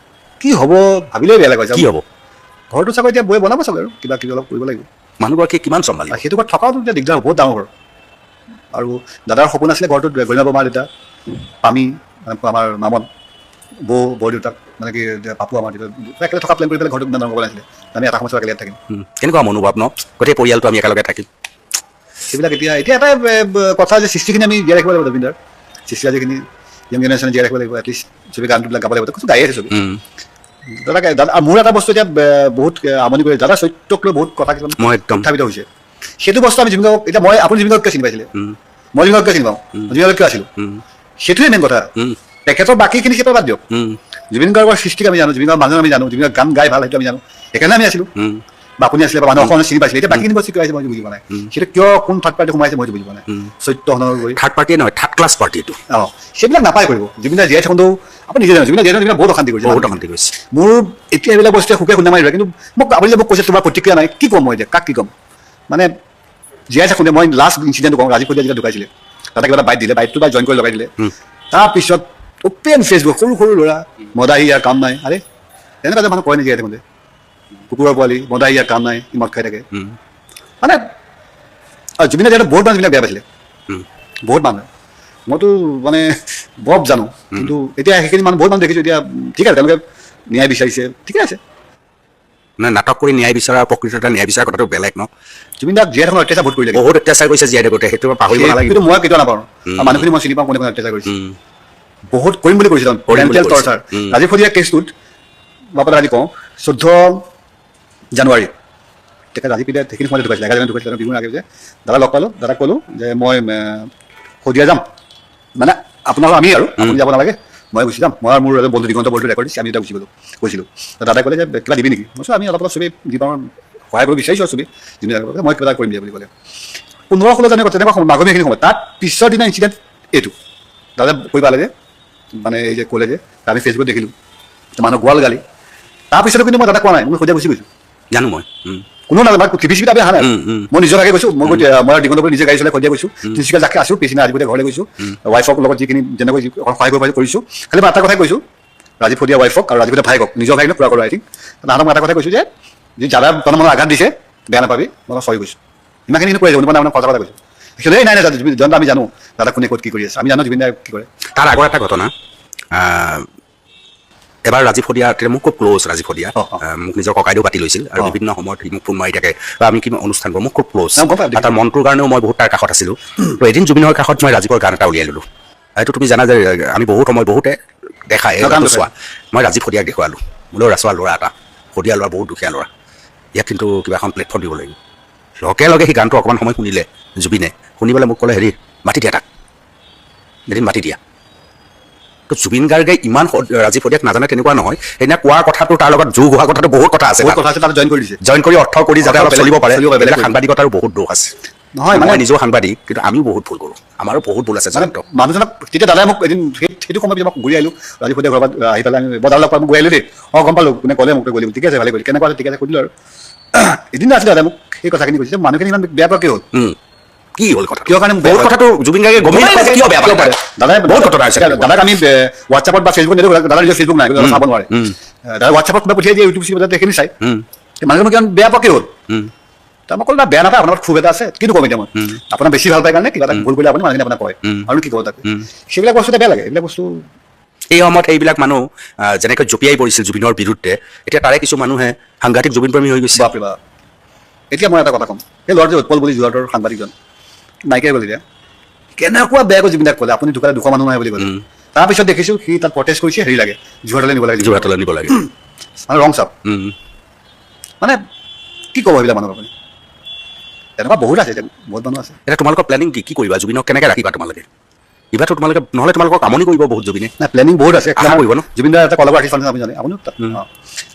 কি হ'ব ভাবিলেই বেয়া লাগে। কি হ'ব ঘৰটো চাগৈ এতিয়া বৈ বনাব চাগৈ, আৰু কিবা অলপ কৰিব লাগিব। মানুহগৰাকী কিমান চম্ভালি, সেইটো ঘৰত থকাটো এতিয়া দিগদাৰ হ'ব, বহুত ডাঙৰ ঘৰ। আৰু দাদাৰ সপোন আছিলে ঘৰটোত গৰিমা বৰমা দেউতা, পামী আমাৰ মামন, বৌ দেউতাক, মানে কি পাপু আমাৰ দেউতা, একেলগে থকা প্লেন কৰি পেলাই ঘৰটো ডাঙৰ বনাইছিলে। আমি এটা সময়ত একেলগে থাকিম। কেনেকুৱা অনুভৱ ন, গোটেই পৰিয়ালটো আমি একেলগে থাকিম। সেইবিলাক এতিয়া এটাই কথা যে সৃষ্টিখিনি আমি জীয়াই ৰাখিব লাগিব, জুবিনদাৰ সৃষ্টিৰাজিখিনি য়ং জেনেৰেশ্যনে জীয়াই ৰাখিব লাগিব। এটলিষ্ট চবেই গানবিলাক গাব লাগিব, কিছু গাই আছে চবেই। দাদা মোৰ এটা বস্তু এতিয়া বহুত আমনি কৰি, দাদা চৰিত্ৰক লৈ বহুত কথা কিছুমান উত্থাপিত হৈছে। সেইটো বস্তু আমি জুবিন গাৰ্গক, এতিয়া আপুনি জুবিন গাৰ্গক কিয় চিনি পাইছিলে, মই জুবিন গাৰ্গক কিয় চিনি পাওঁ, জুবিন গাৰ্গক কিয় আছিলোঁ, সেইটোৱে মেইন কথা। তেখেতৰ বাকীখিনি সেইটো বাদ দিয়ক, জুবিন গাৰ্গৰ সৃষ্টিক আমি জানো, জুবিন গাৰ্গৰ মানুহ আমি জানো, জুবিন গাৰ্গ গান গাই ভাল, সেইটো আমি জানো, সেইকাৰণে আমি আছিলোঁ। বা আপুনি আছিলে, বা মানুহ অসমত চিনি পাইছিলে। এতিয়া বাকীখিনি বস্তু কিয় আহিছে মই বুজি পোৱা নাই। সেইটো কিয় কোন থাৰ্ড পাৰ্টি সোমাইছে মই বুজি পোৱা নাই। চৰিত্ৰ হনন কৰি থাৰ্ড পাৰ্টিয়ে নহয়, থাৰ্ড ক্লাছ পাৰ্টিটো। সেইবিলাক নাপায় কৰিব। জুবিন দাই জীয়াই থাকোঁতেও আপুনি নিজে জানে, জুবিন দাই বহুত অশান্তি কৰিছে, বহুত অশান্তি কৰিছে। মোৰ এতিয়া এইবিলাক বস্তুৱে সুখে শুনা মাৰিলে, কিন্তু মোক আপুনি যে মোক কৈছে তোমাৰ প্ৰতিক্ৰিয়া নাই, কি ক'ম মই এতিয়া, কাক কি ক'ম। মানে জীয়াই থাকোঁতে মই লাষ্ট ইনচিডেণ্টটো কওঁ, ৰাজীৱ যেতিয়া ঢুকাইছিলে, তাতে কিবা এটা বাইট দিলে, বাইটটো বা জইন কৰি লগাই দিলে। তাৰপিছত অপেন ফেচবুক, সৰু ল'ৰা মদাহী ইয়াৰ কাম নাই। আৰে তেনেকুৱা যে মানুহ কয় নেকি জীয়াই থাকোঁতে, কুকুৰৰ পোৱালি মদাহী ইয়াৰ কাম নাই, মদ খাই থাকে। মানে জুবিন দাই বহুত মানুহ জুবিনক বেয়া পাইছিলে, বহুত মানুহে। মইতো মানে বৰ জানো, কিন্তু এতিয়া সেইখিনি মানুহ বহুত মানুহ দেখিছোঁ। এতিয়া ঠিক আছে, তেওঁলোকে ন্যায় বিচাৰিছে, ঠিকে আছে। মানে নাটক কৰি ন্যায় বিচৰা, প্ৰকৃততে ন্যায় বিচৰা কথাটো বেলেগ ন। জুবিন দাক জীয়াই থাকোঁতে অত্যাচাৰ বহুত কৰিলে, বহুত অত্যাচাৰ কৰিছে জীয়াই থাকোঁতে, সেইটো পাহৰিব নালাগে। কিন্তু মই কেতিয়াও নাপাওঁ, মানুহখিনি মই চিনি পাওঁ কোনে কোনে অত্যাচাৰ কৰিছে, বহুত কৰিম বুলি কৰিছিল। মেণ্টেল টৰ্চাৰ ৰাজীৱ ফদিয়া কেছটোত বাপত আজি কওঁ, 14 জানুৱাৰী তেখেত ৰাজীৱ ফদিয়া সেইখিনি সময়তে ঢুকাইছিলে, 11 ঢুকাইছিলে, বিহুৰ আগে যে দাদা লগ পালোঁ, দাদাক ক'লোঁ যে মই শদিয়া যাম, মানে আপোনালোক আমি আৰু আপুনি যাব নালাগে, মই গুচি যাম, মই আৰু মোৰ বন্ধু দিগন্ত বলটো ৰেকৰ্ড দিছে, আমি দুটা গুচি গৈছিলোঁ। দাদাই ক'লে যে কিবা দিবি নেকি, মই আমি অলপ চবেই দি পাওঁ, সহায় কৰিব বিচাৰিছোঁ আৰু চবেই, মই কিবা এটা কৰিম দিয়া বুলি ক'লে। 15-16 জানুৱাৰী তেনেকুৱা মাঘৰ এইখিনি সময়, তাত পিছৰ দিনা ইনচিডেণ্ট এইটো দাদা কৈ পালে যে, মানে এই যে ক'লে যে আমি ফেচবুকত দেখিলোঁ মানুহ গোৱাল গালি। তাৰপিছতো কিন্তু মই দাদাক কোৱা নাই, মই শদিয়া গুচি গৈছোঁ, জানো মই কোনো নাজানো, টিভি চিভিত আমি অহা নাই, মই নিজৰ ভাগে গৈছোঁ। মই দিগন্ত নিজে গাড়ী চলাই শদিয়া গৈছোঁ, তিনিচুকীয়া জাকে আছোঁ, পিছদিনা ৰাজীৱ ঘৰলৈ গৈছোঁ, ৱাইফক লগত যিখিনি যেনেকৈ সহায় কৰিব কৰিছোঁ। খালি মই এটা কথাই কৈছোঁ, ৰাজীৱ ফদিয়া ৱাইফক আৰু ৰাজীৱ ফদিয়া ভাইকক, নিজৰ ভাইক পুৰা কৰোঁ, আই থিংক তাহাঁতক মই এটা কথাই কৈছোঁ যে যাদা তনে মানুহ আঘাত দিছে বেয়া নাপাবি, মই চৰি গৈছোঁ, ইমানখিনি কিন্তু কৈ যাব, মানে সঁচা কথা কৈছোঁ। সেই নাই জুবিন আমি জানো দাদা কোনে ক'ত কি কৰি আছে, আমি জানো জুবিন দাই কি কৰে। তাৰ আগৰ এটা ঘটনা, এবাৰ ৰাজীৱ ফদিয়া মোক খুব ক্ল'জ, ৰাজীৱ ফদিয়া মোক নিজৰ ককাইদেউ পাতি লৈছিল, আৰু বিভিন্ন সময়ত সি মোক ফোন মাৰি থাকে, বা আমি কিবা অনুষ্ঠান কৰোঁ, মোক খুব ক্ল'জ। তাৰ মনটোৰ কাৰণেও মই বহুত তাৰ কাষত আছিলোঁ। তো এদিন জুবিনৰ কাষত মই ৰাজীৱৰ গান এটা উলিয়াই ল'লোঁ। এইটো তুমি জানা যে আমি বহুত সময় বহুতে দেখাই চোৱা, মই ৰাজীৱ ফদিয়াক দেখুৱালোঁ, বোলো ৰাচোৱা ল'ৰা এটা, ফদিয়া ল'ৰা, বহুত দুখীয়া ল'ৰা, ইয়াক কিন্তু কিবা এখন প্লেটফৰ্ম দিব লাগিব। লগে লগে সেই গানটো অকণমান সময় শুনিলে জুবিনে, শুনি পেলাই মোক ক'লে হেৰি মাতি দিয়া তাক, এদিন মাতি দিয়া। তো জুবিন গাৰ্গে ইমান ৰাজীৱ ফদিয়াক নাজানে তেনেকুৱা নহয়, সেইদিনা কোৱাৰ কথাটো তাৰ লগত যোগ হোৱা কথাটো বহুত কথা আছে, জইন কৰি অৰ্থ কৰি যাতে অলপ চলিব পাৰে। সাংবাদিকতাৰো বহুত দোষ আছে, নহয় মই নিজেও সাংবাদিক, কিন্তু আমিও বহুত ভুল কৰোঁ, আমাৰো বহুত ভুল আছে। মানুহজনক তেতিয়া দাদাই মোক এদিন সেইটো সময়ত মই ঘূৰি আহিলোঁ, ৰাজীৱ ফদিয়া ঘৰৰ পৰা আহি পেলাই আমি বজাৰ লগ পাই মই গৈ আহিলোঁ দেই, গম পালোঁ কোনে ক'লে, মোক গ'লি ঠিক আছে, ভালে কৰিলি, কেনেকুৱা ঠিক আছে সুধিলোঁ। আৰু এদিন আছিলে দাদাই মোক সেই কথাখিনি কৈছে, মানুহখিনি ইমান বেয়া পোৱা কিয় হ'ল, কি হ'ল কথা, কিয় কাৰণে বহুত কথাটো জুবিন গাৰ্গে গমেই নাপায় কিয় বেয়া পায়। দাদাই বহুত ঘটনা আছে, দাদাক আমি হোৱাটছআপত বা ফেচবুক নিদিওঁ, দাদাৰ নিজৰ ফেচবুক নাই, চাব নোৱাৰে, দাদা হোৱাটছআপত কিবা পঠিয়াই দিয়ে, ইউটিউব চিউটিউব সেইখিনি চাই, মানুহজন কিমান বেয়া পোৱা কি হ'ল। তাৰ মই ক'লো বেয়া নাপায়, আপোনাৰ খুব এটা আছে, কিন্তু কম এতিয়া মই আপোনাৰ বেছি ভাল পায় কাৰণে কিবা এটা ভুল কৰিলে আপুনি মানুহখিনি আপোনাক কয়, আৰু কি ক'ব তাক, সেইবিলাক বস্তুতে বেয়া লাগে। এইবিলাক বস্তু এই সময়ত সেইবিলাক মানুহ যেনেকৈ জঁপিয়াই পৰিছিল জুবিনৰ বিৰুদ্ধে, এতিয়া তাৰে কিছু মানুহে সাংঘাতিক জুবিন প্ৰেমী হৈ গৈছে। বাপৰে বাপ, এতিয়া মই এটা কথা ক'ম, সেই ল'ৰাটো উৎপল বুলি যোৰহাটৰ সাংবাদিকজন নাইকিয়াই গ'ল, এতিয়া কেনেকুৱা বেয়াকৈ জুবিন দাক ক'লে, আপুনি ঢুকালে 200 মানুহ নাই বুলি ক'লে। তাৰপিছত দেখিছোঁ সি তাত প্ৰটেষ্ট কৰিছে, হেৰি লাগে যোৰহাটলৈ নিব লাগে, যোৰহাটলৈ নিব লাগে, মানে ৰং চাপ, মানে কি ক'ব এইবিলাক মানুহক আপুনি, তেনেকুৱা বহুত আছে, এতিয়া বহুত মানুহ আছে। এতিয়া তোমালোকৰ প্লেনিং কি কৰিবা, জুবিনক কেনেকৈ ৰাখিবা তোমালোকে? এইবাৰতো নহ'লে তোমালোকক আমনি কৰিব বহুত জুবিনে না প্লেনিং বহুত আছে আশা কৰিব ন জুবিনদাৰ এটা কলাব আৰ্টিষ্ট ফাউণ্ডেশ্যন আপুনি জানে আপুনি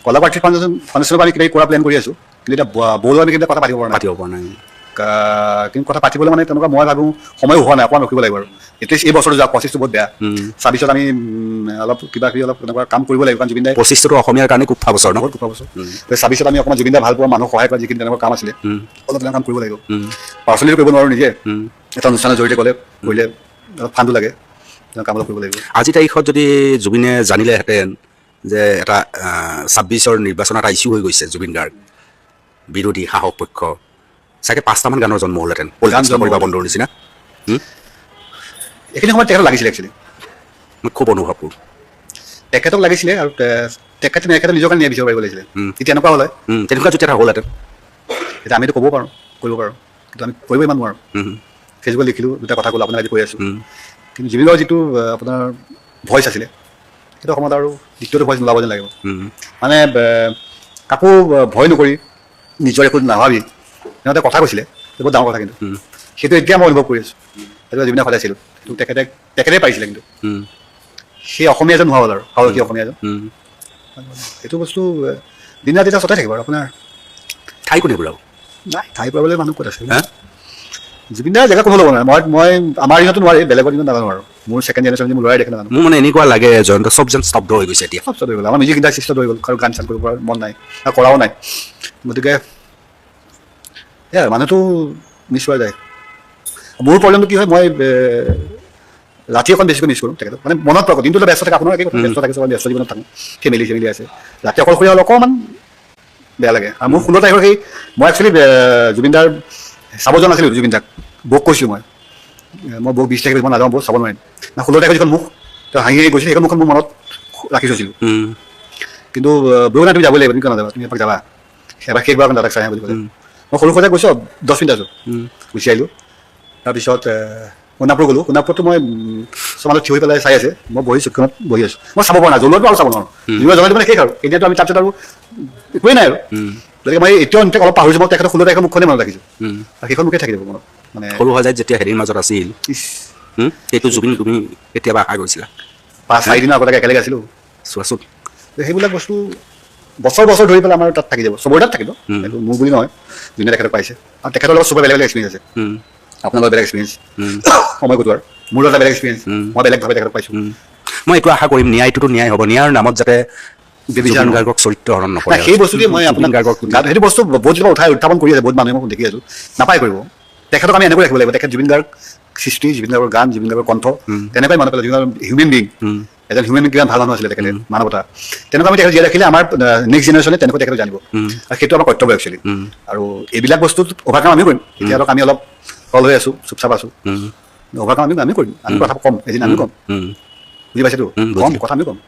কলাব আৰ্টিষ্ট ফাউণ্ডেশ্যনৰ পৰা আমি কিবা কৰা প্লেন কৰি আছোঁ কিন্তু এতিয়া বড়ো আমি কিন্তু কথা পাতিব পৰা নাই কিন্তু কথা পাতিবলৈ মানে তেনেকুৱা মই ভাবোঁ সময় হোৱা নাই অকণমান ৰখিব লাগিব আৰু এটলিষ্ট এই বছৰটো যাওক 25টো বহুত বেয়া 26ত আমি অলপ কিবা কিবি অলপ তেনেকুৱা কাম কৰিব লাগিব কাৰণ জুবিনদাই 25টো অসমীয়াৰ কাৰণে খুব ভাল বছৰ ন বহুত বছৰ 26ত আমি অকণমান জুবিনদাই ভাল পোৱা মানুহ সহায় কৰা যিখিনি তেনেকুৱা কাম আছিলে অলপ তেনেকুৱা কাম কৰিব লাগিব পাৰ্চনেলি কৰিব নোৱাৰোঁ নিজে এটা অনুষ্ঠানৰ জৰিয়তে কৰিলে অলপ ফাণ্ডো লাগে কাম অলপ কৰিব লাগিব আজিৰ তাৰিখত যদি জুবিনে জানিলেহেঁতেন যে এটা 26ৰ নিৰ্বাচন এটা ইছ্যু হৈ গৈছে জুবিন গাৰ্গ বিৰোধী শাসক পক্ষ চাগে 5টামান গানৰ জন্ম হ'লহেঁতেন পৰিবা বন্ধুৰ নিচিনা এইখিনি সময়ত তেখেতক লাগিছিলে একচুৱেলি মই খুব অনুভৱ কৰোঁ তেখেতক লাগিছিলে আৰু তেখেতে নিজৰ কাৰণে নিয়াৰ বিচাৰিব পাৰিব লাগিছিলে তেতিয়া এনেকুৱা হ'লে তেনেকুৱা যদি এটা হ'লহেঁতেন এতিয়া আমিতো ক'ব পাৰোঁ কৰিব পাৰোঁ কিন্তু আমি কৰিব ইমান নোৱাৰোঁ ফেচবুকত লিখিলোঁ দুটা কথা ক'লোঁ আপোনাক আজি কৈ আছোঁ কিন্তু জুবিন গাৰ্গৰ যিটো আপোনাৰ ভইচ আছিলে সেইটো সময়ত আৰু দ্বিতীয়টো ভইচ নোলাব যেন লাগিব মানে কাকো ভয় নকৰি নিজৰ একো নাভাবি সিহঁতে কথা কৈছিলে সেইটো বহুত ডাঙৰ কথা কিন্তু সেইটো এতিয়া মই অনুভৱ কৰি আছোঁ সেইটো জুবিনে সদাইছিলোঁ কিন্তু তেখেতে পাৰিছিলে কিন্তু সেই অসমীয়া এজন নোহোৱা হ'ল আৰু সাহসী অসমীয়া এজন সেইটো বস্তু দিন ৰাতি এটা চলাই থাকিব আৰু আপোনাৰ ঠাই কোনে ঘূৰাব নাই ঠাই পাবলৈ মানুহ ক'ত আছে জুবিন দাৰ জেগা কোনো ল'ব নোৱাৰে মই আমাৰ দিনতো নোৱাৰি বেলেগৰ দিনত নাজানো আৰু মোৰ ছেকেণ্ড জেনেৰেশ্যন মোৰ ল'ৰাই দেখে নাজানো মোৰ মানে এনেকুৱা লাগে জয়ন্ত চব যেন স্তব্ধ হৈ গৈছে এতিয়া চব হৈ গ'ল আমাৰ মিউজিক ইণ্ডাষ্ট্ৰি হৈ গ'ল আৰু গান চান কৰিব পৰা মন নাই আৰু কৰাও নাই গতিকে এয়া মানুহটো মিছ যায় মোৰ প্ৰব্লেমটো কি হয় মই ৰাতি অকণ বেছিকৈ মিছ কৰোঁ তেখেতক মানে মনত পৰক দিনটো ব্যস্ত থাকে আপোনাৰ ব্যস্ত থাকে ব্যস্ত জীৱনত থাকোঁ ফেমিলি আছে ৰাতি অকলশৰীয়া হ'লে অকণমান বেয়া লাগে আৰু মোৰ 16 তাৰিখৰ সেই মই একচুৱেলি জুবিনদাৰ চাব যোৱা নাছিলোঁ জুবিনদাক বৌক কৈছিলোঁ মই বৌক 20 তাৰিখে মই নাযাওঁ বৌ চাব নোৱাৰিম না 16 তাৰিখে যিখন মুখ তেওঁ হাঁহি গৈছিল সেইখন মুখখন মোৰ মনত ৰাখি থৈছিলোঁ কিন্তু বৌ নাই তুমি যাবই লাগিব তুমি কিয় নাযাবা তুমি এপাক যাবা এবাৰ শেষবাৰ দাদাক চাই বুলি ক'লে মই সৰু সজাই গৈছোঁ 10 মিনিট আছোঁ গুচি আহিলোঁ তাৰপিছত সোণাপুৰ গ'লোঁ সোণাপুৰতো মই চমালত থিয় হৈ পেলাই চাই আছে মই বহি চকীখনত বহি আছোঁ মই চাব পৰা নাই জ্বলোৱাটো আৰু চাব নোৱাৰোঁ জুবিনে জ্বলাই মানে শেষ আৰু এতিয়াতো আমি তাৰপিছত আৰু একোৱেই নাই আৰু গতিকে মই এতিয়াও অলপ পাহৰিছোঁ মই তেখেতৰ 16 তাৰিখৰ মুখখনেই মনত ৰাখিছোঁ আৰু সেইখন মুখে থাকি যাব মনত মানে সৰু সজাই যেতিয়া হেৰিৰ মাজত আছিল সেইটো জুবিন তুমি কেতিয়াবা আশা কৰিছিলা 5-4 দিনৰ আগতে একেলগে আছিলোঁ চোৱাচোন সেইবিলাক বস্তু বছৰ ধৰি পেলাই আমাৰ তাত থাকি যাব চবৰে তাত থাকিব এইটো মোৰ বুলি নহয় যোনে তেখেতক পাইছে আৰু তেখেতৰ লগত চবৰে বেলেগ বেলেগ এক্সপিৰিয়েঞ্চ আছে আপোনাৰ লগত বেলেগ এক্সপিৰিয়েঞ্চ সময় কটোৱাৰ মোৰ লগত বেলেগ এক্সপিৰিয়েঞ্চ মই বেলেগভাৱে তেখেতক পাইছোঁ মই এইটো আশা কৰিম ন্যায়টোতো ন্যায় হ'ব ন্যায়ৰ নামত যাতে জুবিন গাৰ্গক চৰিত্ৰ হৰণ নকৰে সেই বস্তুটোৱে মই আপোনাৰ সেইটো বস্তু বহুত উত্থাপন কৰি আছে বহুত মানুহে মই দেখি আছোঁ নাপায় কৰিব তেখেতক আমি এনেকৈ ৰাখিব লাগিব তেখেত জুবিন গাৰ্গ সৃষ্টি জুবিন গাৰ্গৰ গান জুবিন গাৰ্গৰ কণ্ঠ তেনেকুৱাই মনত পেলাই জুবিন গাৰ্গ হিউমেন বিং এজন হিউমেন বিং কিমান ভাল মানুহ আছিলে তেখেতে মানৱতা তেনেকুৱা আমি তেখেত জীয়াই ৰাখিলে আমাৰ নেক্সট জেনেৰেশ্যনে তেনেকৈ তেখেতে জানিব আৰু সেইটো আমাৰ কৰ্তব্য একচুৱেলি আৰু এইবিলাক বস্তুত অভাৰকাম আমি কৰিম এতিয়া ধৰক আমি অলপ সল হৈ আছোঁ চুপচাপ আছোঁ অভাৰকাম আমি কৰিম আমি কথা কম এদিন আমি কম বুজি পাইছেতো কম কথা আমি কম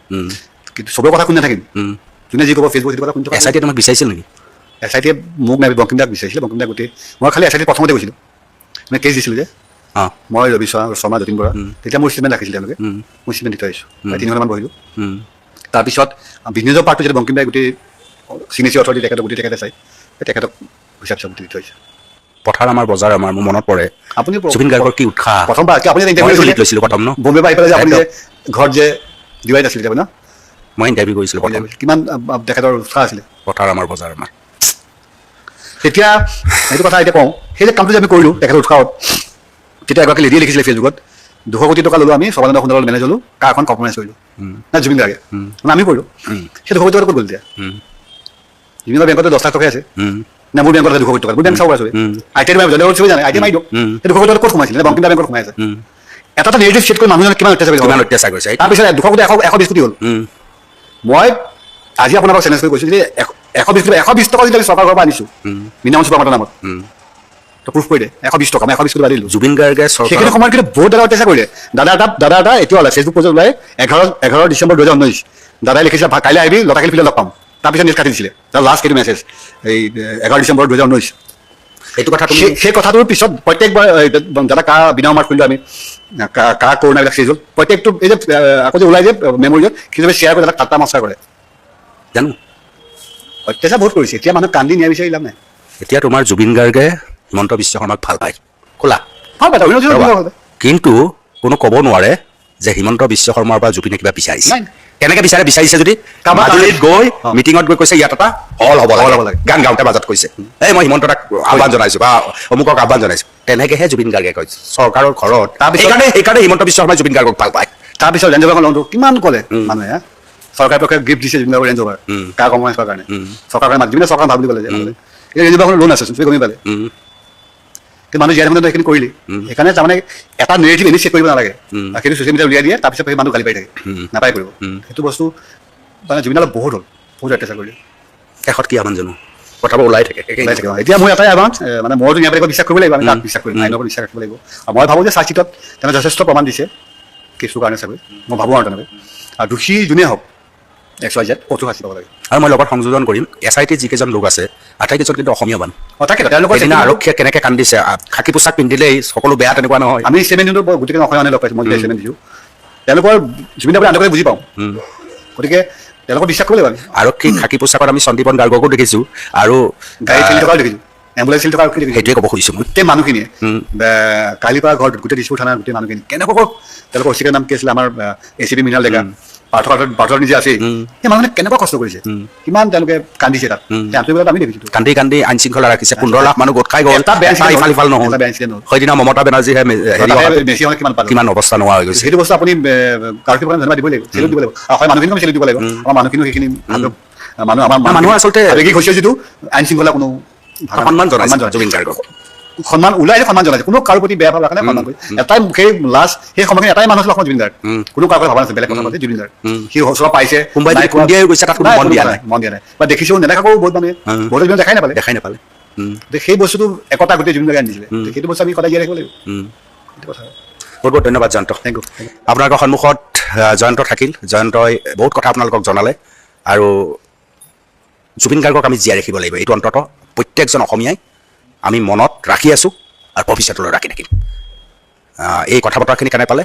কিন্তু চবৰে কথা শুনি নাথাকিম যোনে যি ক'ব ফেচবুক কথা শুনি থকা SIT তোমাক বিচাৰিছিল নেকি SIT মোক নাই বংকিম দাক বিচাৰিছিলে বংকিম দাক গোটেই মই খালি SIT প্ৰথমতে গৈছিলোঁ মানে কেছ দিছিলোঁ যে মই ৰবি শৰ্মা যতীন বৰা তেতিয়া মোৰ ষ্টেটমেণ্ট ৰাখিছিল তেওঁলোকে মই ষ্টেটমেণ্ট দি থৈ আহিছোঁ 3 ঘণ্টামান বহিলোঁ তাৰপিছত বিজনেছৰ পাৰ্টটো যেতিয়া বংকিম দাই গোটেই চিগনেচাৰ অথৰিটি তেখেতক গোটেই তেখেতে চাই তেখেতক হিচাপ চাপ দি থৈ আহিছোঁ পথাৰ আমাৰ বজাৰ আমাৰ মোৰ মনত পৰে আপুনি জুবিন গাৰ্গৰ কি উৎসাহ প্ৰথমবাৰ আপুনি ইণ্টাৰভিউ লৈছিলোঁ প্ৰথম ন বম্বে পৰা আহি পেলাই যে আপুনি যে ঘৰত যে দিৱাই আছিলে ন মই ইণ্টাৰভিউ কৰিছিলোঁ কিমান তেখেতৰ উৎসাহ আছিলে পথাৰ আমাৰ বজাৰ আমাৰ তেতিয়া সেইটো কথা এতিয়া কওঁ সেই যে কামটো যে আমি কৰিলোঁ তেখেতৰ উৎসাহত তেতিয়া এগৰাকী লেডিয়ে লিখিছিলে ফেচবুকত 200 কোটি টকা ল'লোঁ আমি সৰ্বানন্দ সোণোৱালৰ মেনেজ হ'লোঁ কাৰখন কম্প্ৰমাইজ কৰিলোঁ না জুবিন গাৰ্গে মানে আমি কৰিলোঁ সেই 200 কোটি টকা ক'ত গ'ল এতিয়া জুবিনৰ বেংকতে 10 লাখ টকা আছে না মোৰ বেংকত 200 কোটি টকা মোৰ বেংক চাব আছে আইটিআই মাৰিব জানে চবেই জানে আইটিআই মাৰি দিয়ক সেই 200 কোটি টকা ক'ত সোমাইছিলে নে বংকিম বেংকত সোমাই আছে এটা নেগেটিভ ছেট কৰি মানুহজনে কিমান অত্যাচাৰ কৰিছে তাৰপিছত 200 কোটি 120 কোটি হ'ল মই আজি আপোনালোকক চেলেঞ্জ কৰি কৈছোঁ যে 120 টকা যদি চৰকাৰৰ পৰা আনিছোঁ মিনামন চুপাৰ মাৰ্কেটৰ নামত তো প্ৰুফ কৰি দে 120 টকা মই 120 কোটি বাদ দিলোঁ জুবিন গাৰ্গে সেইখিনি সময়ত কিন্তু বহুত দাদা অত্যাচাৰ কৰিলে দাদা এটা এতিয়া ওলাই ফেচবুক পেজত ওলাই 11 ডিচেম্বৰ 2019 দাদাই লিখিছিলে কাইলৈ আহিবি লতাশিল ফিল্ডত লগ পাম তাৰপিছত নিউজ কাটি দিছিলে তাৰ লাষ্ট সেইটো মেছেজ এই 11 ডিচেম্বৰ 2019 এইটো কথা সেই কথাটোৰ পিছত প্ৰত্যেকবাৰ দাদা কা বিনা মাৰ্ক কৰিলোঁ আমি কা কৰোণাবিলাক চেজ হ'ল প্ৰত্যেকটো এই যে আকৌ যে ওলাই যে মেমৰিয়েল কিছুমানে শ্বেয়াৰ কৰি দাদা টাটা মাষ্টাৰ কৰে জানো অত্যাচাৰ বহুত কৰিছে এতিয়া মানুহ কান্দি নিয়া বিচাৰি লাভ নাই এতিয়া তোমাৰ জুবিন গাৰ্গে হিমন্ত বিশ্ব শৰ্মাক ভাল পায় খোলা ভাল পায় কিন্তু কোনো ক'ব নোৱাৰে যে হিমন্ত বিশ্ব শৰ্মাৰ পৰা জুবিনে কিবা বিচাৰিছে নাই। কেনেকৈ বিচাৰিছে যদি কাৰোবাৰ মাজুলীত গৈ মিটিঙত গৈ কৈছে ইয়াত এটা হল হ'ব লাগে। গান গাওঁতে মাজত কৈছে এই মই হিমন্ত দাক আহ্বান জনাইছোঁ বা অমুকক আহ্বান জনাইছোঁ তেনেকৈহে জুবিন গাৰ্গে কৈছে চৰকাৰৰ ঘৰত সেইকাৰণে হিমন্ত বিশ্ব শৰ্মাই জুবিন গাৰ্গক ভাল পায় তাৰপিছত ৰেঞ্জ অভাৰ লওঁতো কিমান ক'লে মানুহে চৰকাৰৰ পক্ষে গিফ্ট দিছে জুবিন গাৰ্গৰ ৰেঞ্জ অভাৰ কাৰ কমাৰ্চৰ কাৰণে চৰকাৰে জুবিনে চৰকাৰ ভাল বুলি ক'লে যে ৰেঞ্জ অভাৰ লোন আছে তুমি গমেই পালে কিন্তু মানুহ জীয়াই থাকোঁতে এইখিনি কৰিলি সেইকাৰণে তাৰমানে এটা নেৰেটিভ ইনিচিয়েট কৰিব নালাগে সেইটো ছ'চিয়েল মিডিয়াত উলিয়াই দিয়ে তাৰপিছত সেই মানুহ গালি পাই থাকে নাপাই কৰিব সেইটো বস্তু মানে জুবিনৰ বহুত হ'ল বহুত অত্যাচাৰ কৰিলে শেষত কি আহ্বান জানো কথাবোৰ ওলাই থাকে এতিয়া মোৰ এটাই আহ্বান মানে মই ধুনীয়া বেলেগক বিশ্বাস কৰিব লাগিব আমি তাক বিশ্বাস কৰিম আইনৰ ওপৰত বিশ্বাস ৰাখিব লাগিব আৰু মই ভাবোঁ যে চাৰ্জশ্বিটত তেওঁ যথেষ্ট প্ৰমাণ দিছে কেছটোৰ কাৰণে চাগৈ মই ভাবোঁ আৰু তেনেকৈ আৰু দোষী যোনেই হওক XYZ অটো শাস্তি পাব লাগে আৰু মই লগত সংযোজন কৰিম SIT যিকেইজন লোক আছে আটাইকেইজন কিন্তু অসমীয়া বান তাকেতো তেওঁলোকৰ সেইদিনা আৰক্ষীয়ে কেনেকৈ কান্দিছে খাকী পোচাক পিন্ধিলেই সকলো বেয়া তেনেকুৱা নহয় আমি 7 দিনতো গোটেইকেইজন অসমীয়া মানুহে লগ পাইছোঁ মই 7 দিছোঁ তেওঁলোকৰ জুবিন দাবলৈ আনকৈ বুজি পাওঁ গতিকে তেওঁলোকক বিশ্বাস কৰিব লাগিব আৰক্ষী খাকী পোচাকত আমি সন্দীপন গাৰ্গকো দেখিছোঁ আৰু গাড়ী চলি থকাও দেখিছোঁ এম্বুলেঞ্চ চলি থকা আৰক্ষী দেখিছোঁ সেইটোৱে ক'ব খুজিছোঁ মই গোটেই মানুহখিনিয়ে কালিপাৰা ঘৰত গোটেই দিছপুৰ থানাৰ গোটেই মানুহখিনি কেনেকৈ তেওঁলোকৰ অচিকাৰ নাম কি আছিলে আমাৰ ACP মৃণাল ডেকা পাৰ্থৰ নিজে আছে সেই মানুহখিনে কেনেকুৱা কষ্ট কৰিছে কিমান তেওঁলোকে কান্দিছে তাত আন্তৰিকতাত আমি দেখিছোঁ কান্দি কান্দি আইন শৃংখলা ৰাখিছে 15 লাখ মানুহ গোট খাই গ'ল ইফাল নহ'ল সেইদিনা মমতা বেনাৰ্জীহে কিমান অৱস্থা নোহোৱা হৈ গৈছে সেইটো বস্তু আপুনি কাৰোবাৰ কাৰণে ধন্যবাদ দিব লাগিব চেলুট দিব লাগিব হয় মানুহখিনিক চেলুট দিব লাগিব আমাৰ মানুহখিনিও সেইখিনি মানুহ আচলতে আৱেগিক হৈছে যিটো আইন শৃংখলা কোনো সন্মান জনাইছে জুবিন গাৰ্গক সন্মান ওলাই সন্মান জনাইছে কোনো কাৰো প্ৰতি বেয়া ভাৱ ৰাখা নাই সন্মান কৰি এটাই সেই লাষ্ট সেই সময়খিনি এটাই মানুহ আছিল অসমৰ জুবিন গাৰ্গ কোনো কাৰো ভাবা নাছিল বেলেগ কথা পাতি জুবিন গাৰ্গ সি ওচৰ পাইছে গৈছে তাত মন দিয়া নাই বা দেখিছোঁ নেদেখাকো বহুত মানুহে বহুত জুবিন দেখাই নাপালে সেই বস্তুটো একতা গোটেই জুবিন গাৰ্গে আনিছিলে সেইটো বস্তু আমি সদায় জীয়াই ৰাখিব লাগিব সেইটো কথা বহুত বহুত ধন্যবাদ জয়ন্ত থেংক ইউ আপোনালোকৰ সন্মুখত জয়ন্ত থাকিল জয়ন্তই বহুত কথা আপোনালোকক জনালে আৰু জুবিন গাৰ্গক আমি জীয়াই ৰাখিব লাগিব এইটো অন্ততঃ প্ৰত্যেকজন অসমীয়াই আমি মনত ৰাখি আছোঁ আৰু ভৱিষ্যতলৈ ৰাখি থাকিম এই কথা বতৰাখিনি কেনে পালে